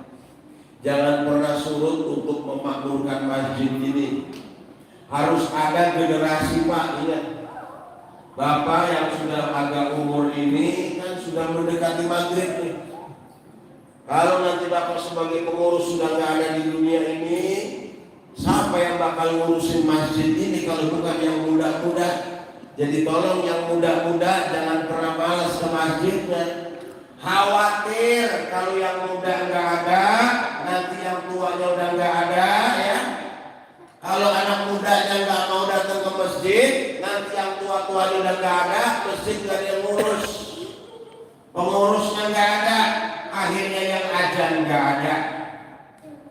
Jangan pernah surut untuk memakmurkan masjid ini. Harus ada generasi, Pak. Ingat, Bapak yang sudah agak umur ini kan sudah mendekati maghrib nih. Kalau nanti Bapak sebagai pengurus sudah nggak ada di dunia ini, siapa yang bakal ngurusin masjid ini kalau bukan yang muda-muda? Jadi tolong yang muda-muda jangan pernah malas ke masjidnya. Khawatir kalau yang muda nggak ada, nanti yang tuanya udah nggak ada, ya. Kalau anak mudanya nggak mau datang ke masjid, nanti yang tua-tuanya udah nggak ada, masjid nggak ada yang ngurus, pengurusnya nggak ada, akhirnya yang ajan nggak ada.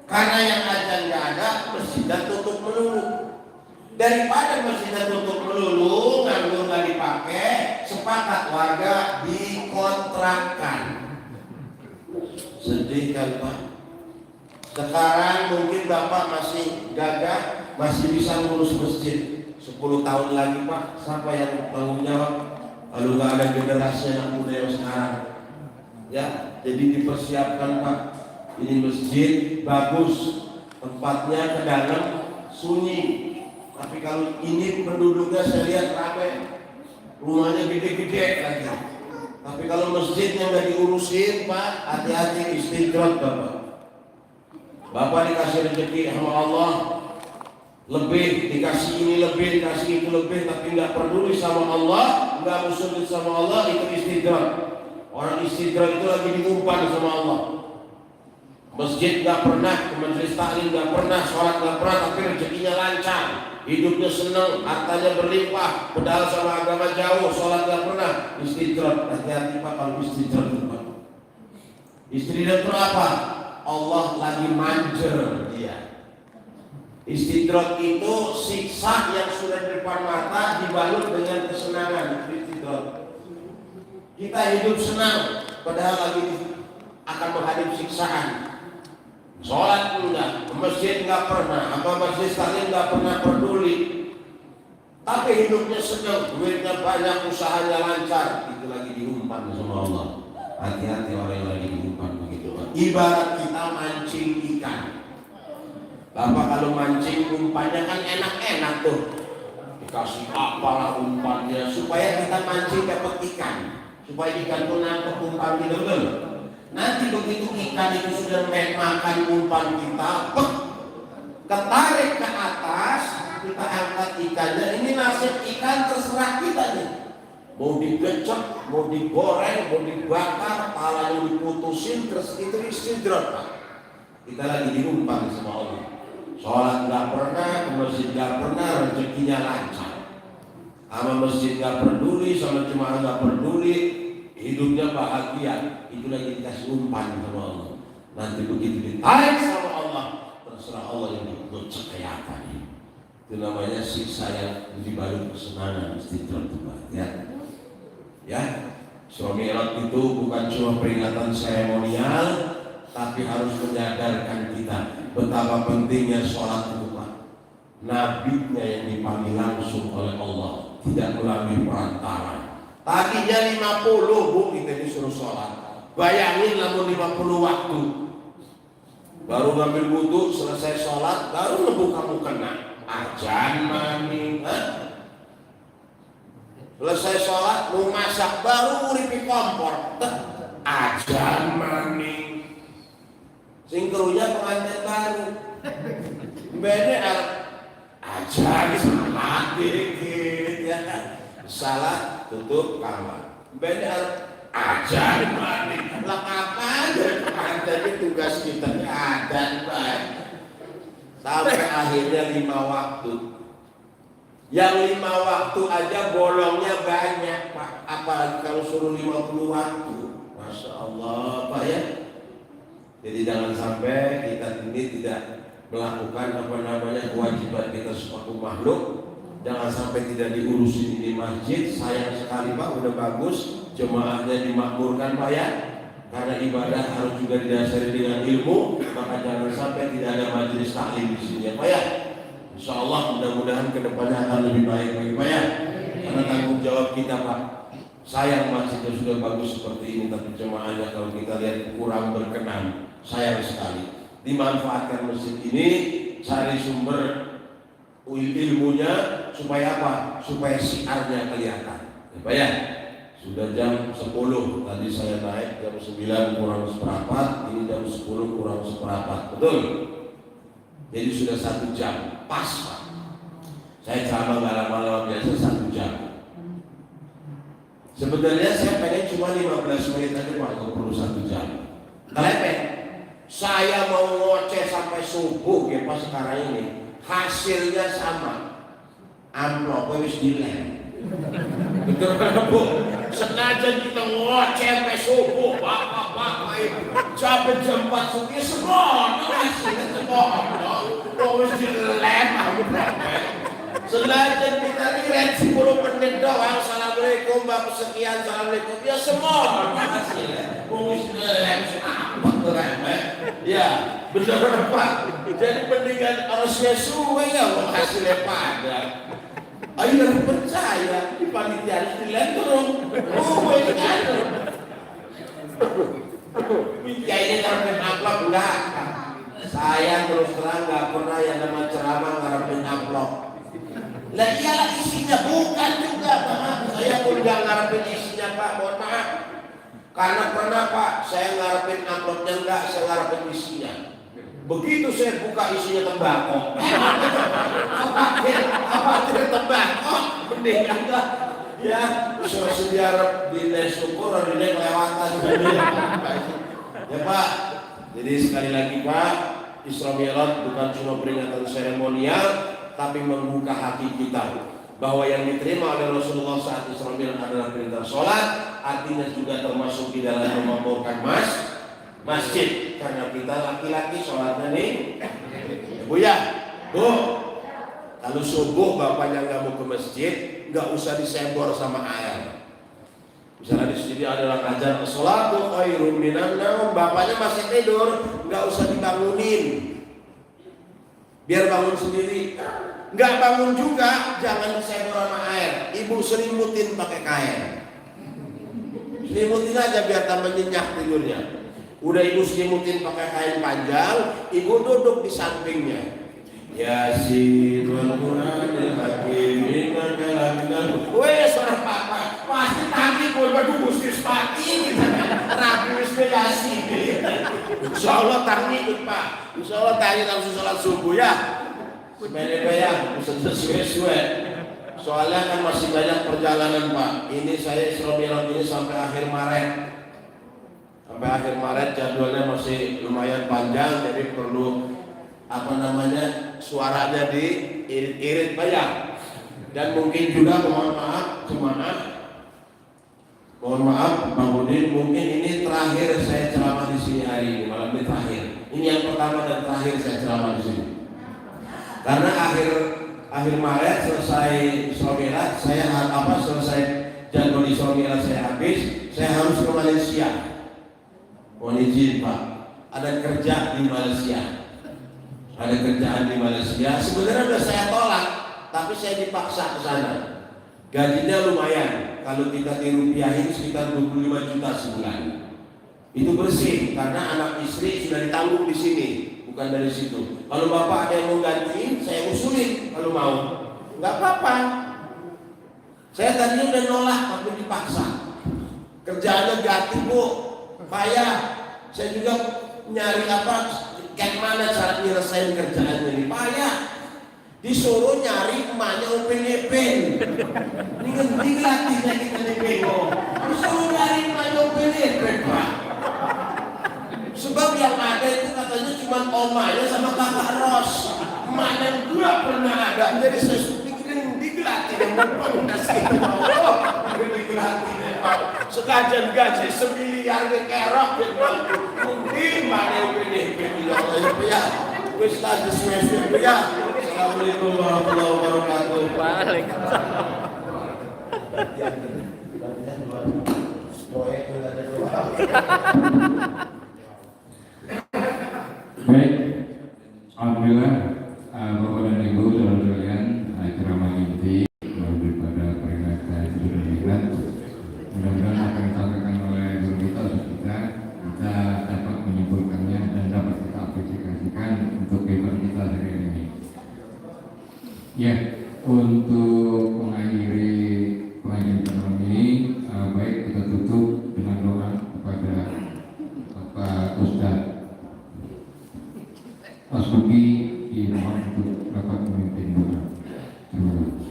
Karena yang ajan nggak ada, masjidnya tutup melulu. Daripada masjidnya tutup melulu, nganggur nggak dipakai, sepakat warga dikontrakkan. Sedih kan, Pak? Sekarang mungkin Bapak masih gagah, masih bisa ngurus masjid. 10 tahun lagi, Pak, siapa yang tanggung jawab? Lalu nggak ada generasi anak muda yang sekarang. Ya, jadi dipersiapkan, Pak. Ini masjid bagus, tempatnya ke dalam sunyi. Tapi kalau ini penduduknya saya lihat ramai, rumahnya gede-gede lagi. Tapi kalau masjidnya nggak diurusin, Pak, hati-hati istidrat, Bapak. Bapak dikasih rezeki sama Allah, lebih dikasih ini lebih, dikasih itu lebih, tapi nggak peduli sama Allah, nggak musuhin sama Allah, itu istidrat. Orang istidrat itu lagi diumpan sama Allah. Masjid nggak pernah, majelis taklim nggak pernah, sholat nggak pernah, tapi rezekinya lancar, hidupnya senang, hartanya berlimpah, padahal sama agama jauh, sholat nggak pernah, istidrat. Hati-hati, Pak, kalau istidrat itu, Pak. Istidrat itu apa? Allah lagi manjer dia. Istidrat itu siksa yang sudah di depan mata dibalut dengan kesenangan. Istidrat. Kita hidup senang, padahal lagi akan menghadapi siksaan. Sholat enggak, masjid enggak pernah, apa masjid taklim enggak pernah peduli. Tapi hidupnya senang, duitnya banyak, usahanya lancar, itu lagi diumpan sama Allah. Hati-hati orang yang lagi diumpan begitu. Ibarat kita mancing ikan. Bapak kalau mancing umpannya kan enak-enak tuh. Dikasih apalah umpannya supaya kita mancing dapat ikan. Supaya ikan tuh nangkep umpan kita, betul? Nanti begitu ikan itu sudah makan umpan kita, ketarik ke atas, kita angkat ikannya. Ini nasib ikan terserah kita nih. Mau digecek, mau digoreng, mau dibakar, palanya diputusin, terus itu istidrat, Pak. Kita lagi diumpan sama Allah. Sholat nggak pernah, ke masjid nggak pernah, rezekinya lancar. Sama masjid nggak peduli, sama jemaah nggak peduli, hidupnya bahagia. Itu lagi dikasih umpan sama Allah. Nanti begitu ditarik sama Allah, terserah Allah yang dicek kayak apa nih. Itu namanya siksa yang dibalut kesenangan, istidrat, Pak. Ya. Ya, Isra Mi'raj itu bukan cuma peringatan seremonial, tapi harus menyadarkan kita betapa pentingnya sholat itu, Pak. Nabinya yang dipanggil langsung oleh Allah, tidak melalui perantara. Tadinya 50, Bu, kita disuruh sholat. Bayangin namun 50 waktu. Baru ngambil wudhu, selesai sholat, baru lebu kamu kena ajan mami. Selesai sholat, mau masak, baru uripi kompor, ajan mami. Singkrunya pengantin baru. Bene ajan salah dikit, ya. Salah tutup kamar. Benar aja mandi. Lah kapan jadi tugas kita ada baik. Sampai akhirnya 5 waktu. Yang 5 waktu aja bolongnya banyak Pak. Apalagi kalau suruh 50 waktu. Masya Allah Pak ya. Jadi jangan sampai kita ini tidak melakukan kewajiban kita sebagai makhluk. Jangan sampai tidak diurusin di masjid. Sayang sekali Pak, udah bagus jemaahnya dimakmurkan Pak ya. Karena ibadah harus juga didasari dengan ilmu, maka jangan sampai tidak ada majelis taklim di sini ya Pak ya. Insya Allah mudah-mudahan kedepannya akan lebih baik bagi Pak ya. Karena tanggung jawab kita Pak. Sayang masjidnya sudah bagus seperti ini, tapi jemaahnya kalau kita lihat kurang berkenan. Sayang sekali. Dimanfaatkan masjid ini, cari sumber ilmunya supaya apa? Supaya siarnya kelihatan. Ya Pak ya. Sudah jam 10, tadi saya naik jam 9 kurang seperempat, ini jam 10 kurang seperempat, betul? Jadi sudah 1 jam, pas Pak. Saya ceramah nggak lama-lama biasa 1 jam. Sebenarnya saya pengen cuma 15 menit aja Pak, nggak perlu 1 jam. Kelepek, saya mau ngoceh sampai subuh ya Pak sekarang ini, hasilnya sama, amplopnya wis dilem. Betul Bu, sengaja kita ngoceh sampai subuh, bapak-bapak itu sampai jam 4 subuh semua, hasilnya semua, terus dilem, sengaja kita lihat 10 menit doang, assalamualaikum, bapak sekian, assalamualaikum, ya semua hasilnya, terus dilem, ya benar Pak, jadi mendingan harusnya suwe ya hasilnya padat. Ayo harus percaya di panitia harus dilenturung. Ini kan. Ya ini ngarepin amplop enggak. Saya terus terang nggak pernah yang nama ceramah ngarepin amplop. Lah iyalah isinya bukan juga Pak. Saya pun nggak ngarepin isinya Pak. Mohon maaf. Karena pernah Pak saya ngarepin amplopnya enggak, saya ngarepin isinya. Begitu saya buka isinya tembakau, apa tembakau, mending enggak, ya, sejarah dinilai syukur, dinilai kelewatan, ya Pak. Jadi sekali lagi Pak, Isra Mi'raj bukan cuma peringatan seremonial, tapi membuka hati kita bahwa yang diterima oleh Rasulullah saat Isra Mi'raj adalah perintah sholat, artinya juga termasuk di dalam memakmurkan masjid. Karena kita laki-laki sholatnya nih Bu ya, Bu, kalau subuh bapaknya nggak mau ke masjid, nggak usah disembor sama air. Misalnya di sini ada orang ajar sholatu khairun minan naum, bapaknya masih tidur, nggak usah dibangunin, biar bangun sendiri. Nggak bangun juga, jangan disembor sama air. Ibu selimutin pakai kain, selimutin aja biar tambah nyenyak tidurnya. Udah ibu selimutin pakai kain panjang, ibu duduk di sampingnya. Yasin wal Qur'anil hakim innal kalamina. Weh seorang papa, pasti tadi pun berdua pati Rabu Yasin. Insyaallah tadi ikut Pak. Insyaallah tadi langsung sholat subuh ya. Sepele ya, sesuai. Soalnya kan masih banyak perjalanan Pak. Ini saya Isra Mi'raj ini sampai akhir Maret. Sampai akhir Maret jadwalnya masih lumayan panjang, jadi perlu suaranya diirit-irit banyak. Dan mungkin juga mohon maaf Bang Udin, mungkin ini terakhir saya ceramah di sini hari ini, malam ini terakhir. Ini yang pertama dan terakhir saya ceramah di sini. Karena akhir Maret selesai Isra Mi'raj, saya selesai jadwal Isra Mi'raj saya habis, saya harus ke Malaysia. Mohon izin Pak, ada kerja di Malaysia, ada kerjaan di Malaysia. Sebenarnya sudah saya tolak, tapi saya dipaksa ke sana. Gajinya lumayan, kalau kita dirupiahin sekitar 25 juta sebulan. Itu bersih, karena anak istri sudah ditanggung di sini, bukan dari situ. Kalau bapak ada yang mau gantiin, saya usulin kalau mau. Nggak apa-apa. Saya tadinya udah nolak, tapi dipaksa. Kerjaannya ganti Bu. Payah, saya juga nyari kayak mana cara nyelesain kerjaan ini, payah. disuruh nyari emaknya Upin Ipin. Ini ngendi latihnya kita di Bego. Disuruh nyari emaknya Upin Ipin, Pak. Sebab yang ada itu katanya cuma omanya sama kakak Ros. Emaknya nggak pernah ada. Jadi saya pikirin digelatih yang mempengasih Allah. Digelatih sekajian gaji semiliar ke kerok mungkin mana Upin Ipin ya Allah ya. Wis tadi semester ya. Assalamualaikum warahmatullahi wabarakatuh. Waalaikumsalam. Baik, alhamdulillah Bapak dan Ibu saudara sekalian, ceramah inti daripada peringatan Idul Fitri. Mudah-mudahan apa yang disampaikan oleh guru kita dapat menyimpulkannya dan dapat kita aplikasikan untuk kehidupan kita sehari ini. Ya, untuk mengakhiri pengajian malam ini, baik kita tutup dengan doa kepada Bapak Ustadz Mas Buki dimohon untuk dapat memimpin doa. Terima kasih.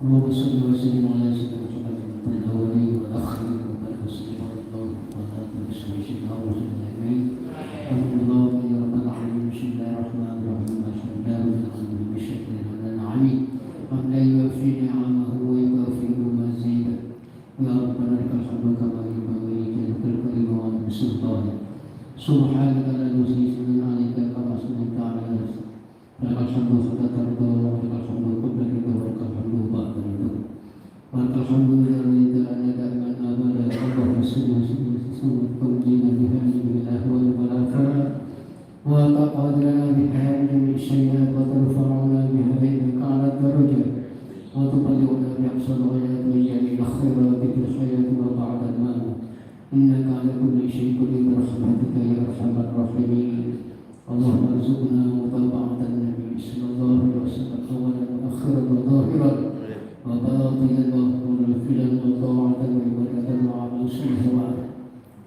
اللهم صل وسلم على سيدنا محمد في الاولين والاخرين وبارك وسلم على الله وعلى اله وصحبه اجمعين. الحمد لله يا رب العالمين. بسم الله الرحمن الرحيم. الحمد لله رب العالمين بالشكر على العليم حمدا يوفي نعمه ويكافئ مزيدا. يا ربنا لك الحمد كما ينبغي لجلالك الكريم وعظيم سلطانك. سبحانك لا نحصي ثناء عليك كما اثنيت على نفسك. لك الحمد حتى ترضى ولك الحمد قبل رضا ولك الحمد بعد رضا ولك الحمد اذا رضيت لنا دائما ابدا. اللهم صل وسلم وتنجينا بهذه الاهوال والافات وتقادرنا بها من الشيئات وترفعنا بها اليك على الدرجات وتبلغنا باقصى الغايات من جميع الخيرات في الحياه وبعد الموت. انك على كل شيء قدير برحمتك يا ارحم الراحمين. اللهم ارزقنا متابعة النبي صلى الله عليه وسلم أولا وآخرا وظاهرا وباطنا ونافلا وطاعة وعبادة وعمل صالحا.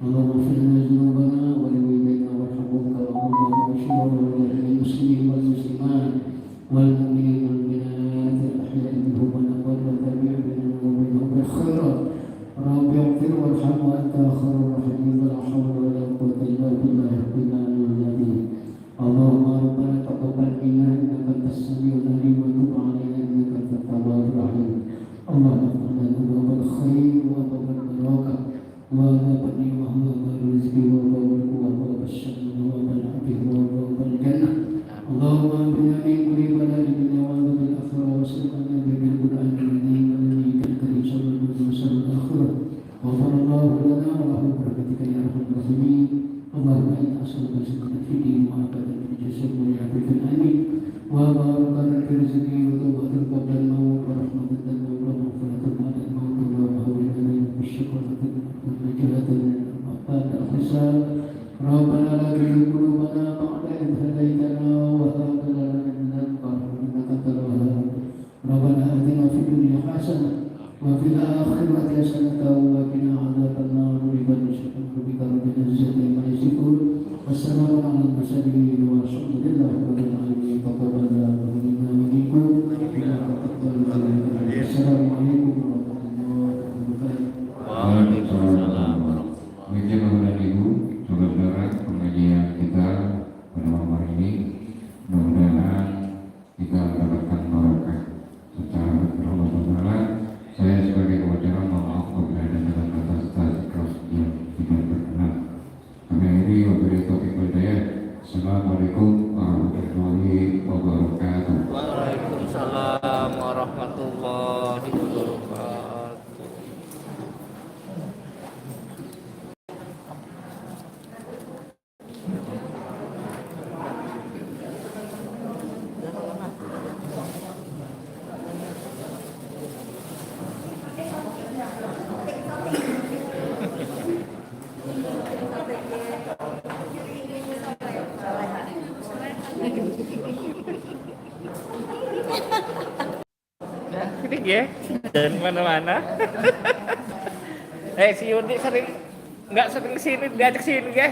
اللهم اغفر لنا ذنوبنا ولوالدينا وارحمهما وارحمنا واشفنا ولجميع المسلمين والمسلمات والمؤمنين والمؤمنات الأحياء منهم والأموات والتابع بيننا وبينهم بالخيرات. رب اغفر وارحم وأنت خير الراحمين. ولا حول ولا قوة إلا بالله العلي. اللهم ربنا تقبل منا انك انت السميع العليم وتب علينا انك انت التواب الرحيم. اللهم اغفر لنا باب الخير وباب البركه وباب النعمه وباب الرزق وباب القوه وباب الشر وباب العافيه وباب الجنه. اللهم امنا من كل بلاء الدنيا وعذاب الاخره واسلمنا بالقران الذي وليك الكريم شر الدنيا وشر الاخره. غفر الله لنا وله برحمتك يا ارحم الراحمين. اللهم إنا أسألك السكينة في دين وعافية في الجسد والعافية في الأمين وبركة في الرزق وتوبة قبل الموت ورحمة الموت ومغفرة بعد الموت ومهول الأمين بالشكر والنجاة بعد الحساب. ربنا لا تزغ قلوبنا بعد إذ هديتنا وهب لنا من لدنك رحمة إنك أنت الوهاب. ربنا آتنا في الدنيا حسنة وفي الآخرة حسنة وقنا عذاب النار. بك رب العزة عما يصفون والسلام على المرسلين والحمد لله رب العالمين. تقبل الله منا ومنكم السلام عليكم ورحمة الله وبركاته. Waalaikumsalam. Demikian Bapak dan Ibu, saudara-saudara, pengajian kita pada malam hari ini, mudah-mudahan kita mendapatkan barokah secara berAllah. Saya sebagai pengacara mohon maaf apabila ada kata-kata ikhlas yang tidak berkenan. Kami akhiri wabillahi taufiq wal hidayah. Assalamualaikum warahmatullahi wabarakatuh. Waalaikumsalam warahmatullahi wabarakatuh. Ini ya, dan mana-mana. Si Yudi sering nggak sering sini, diajak sini ya.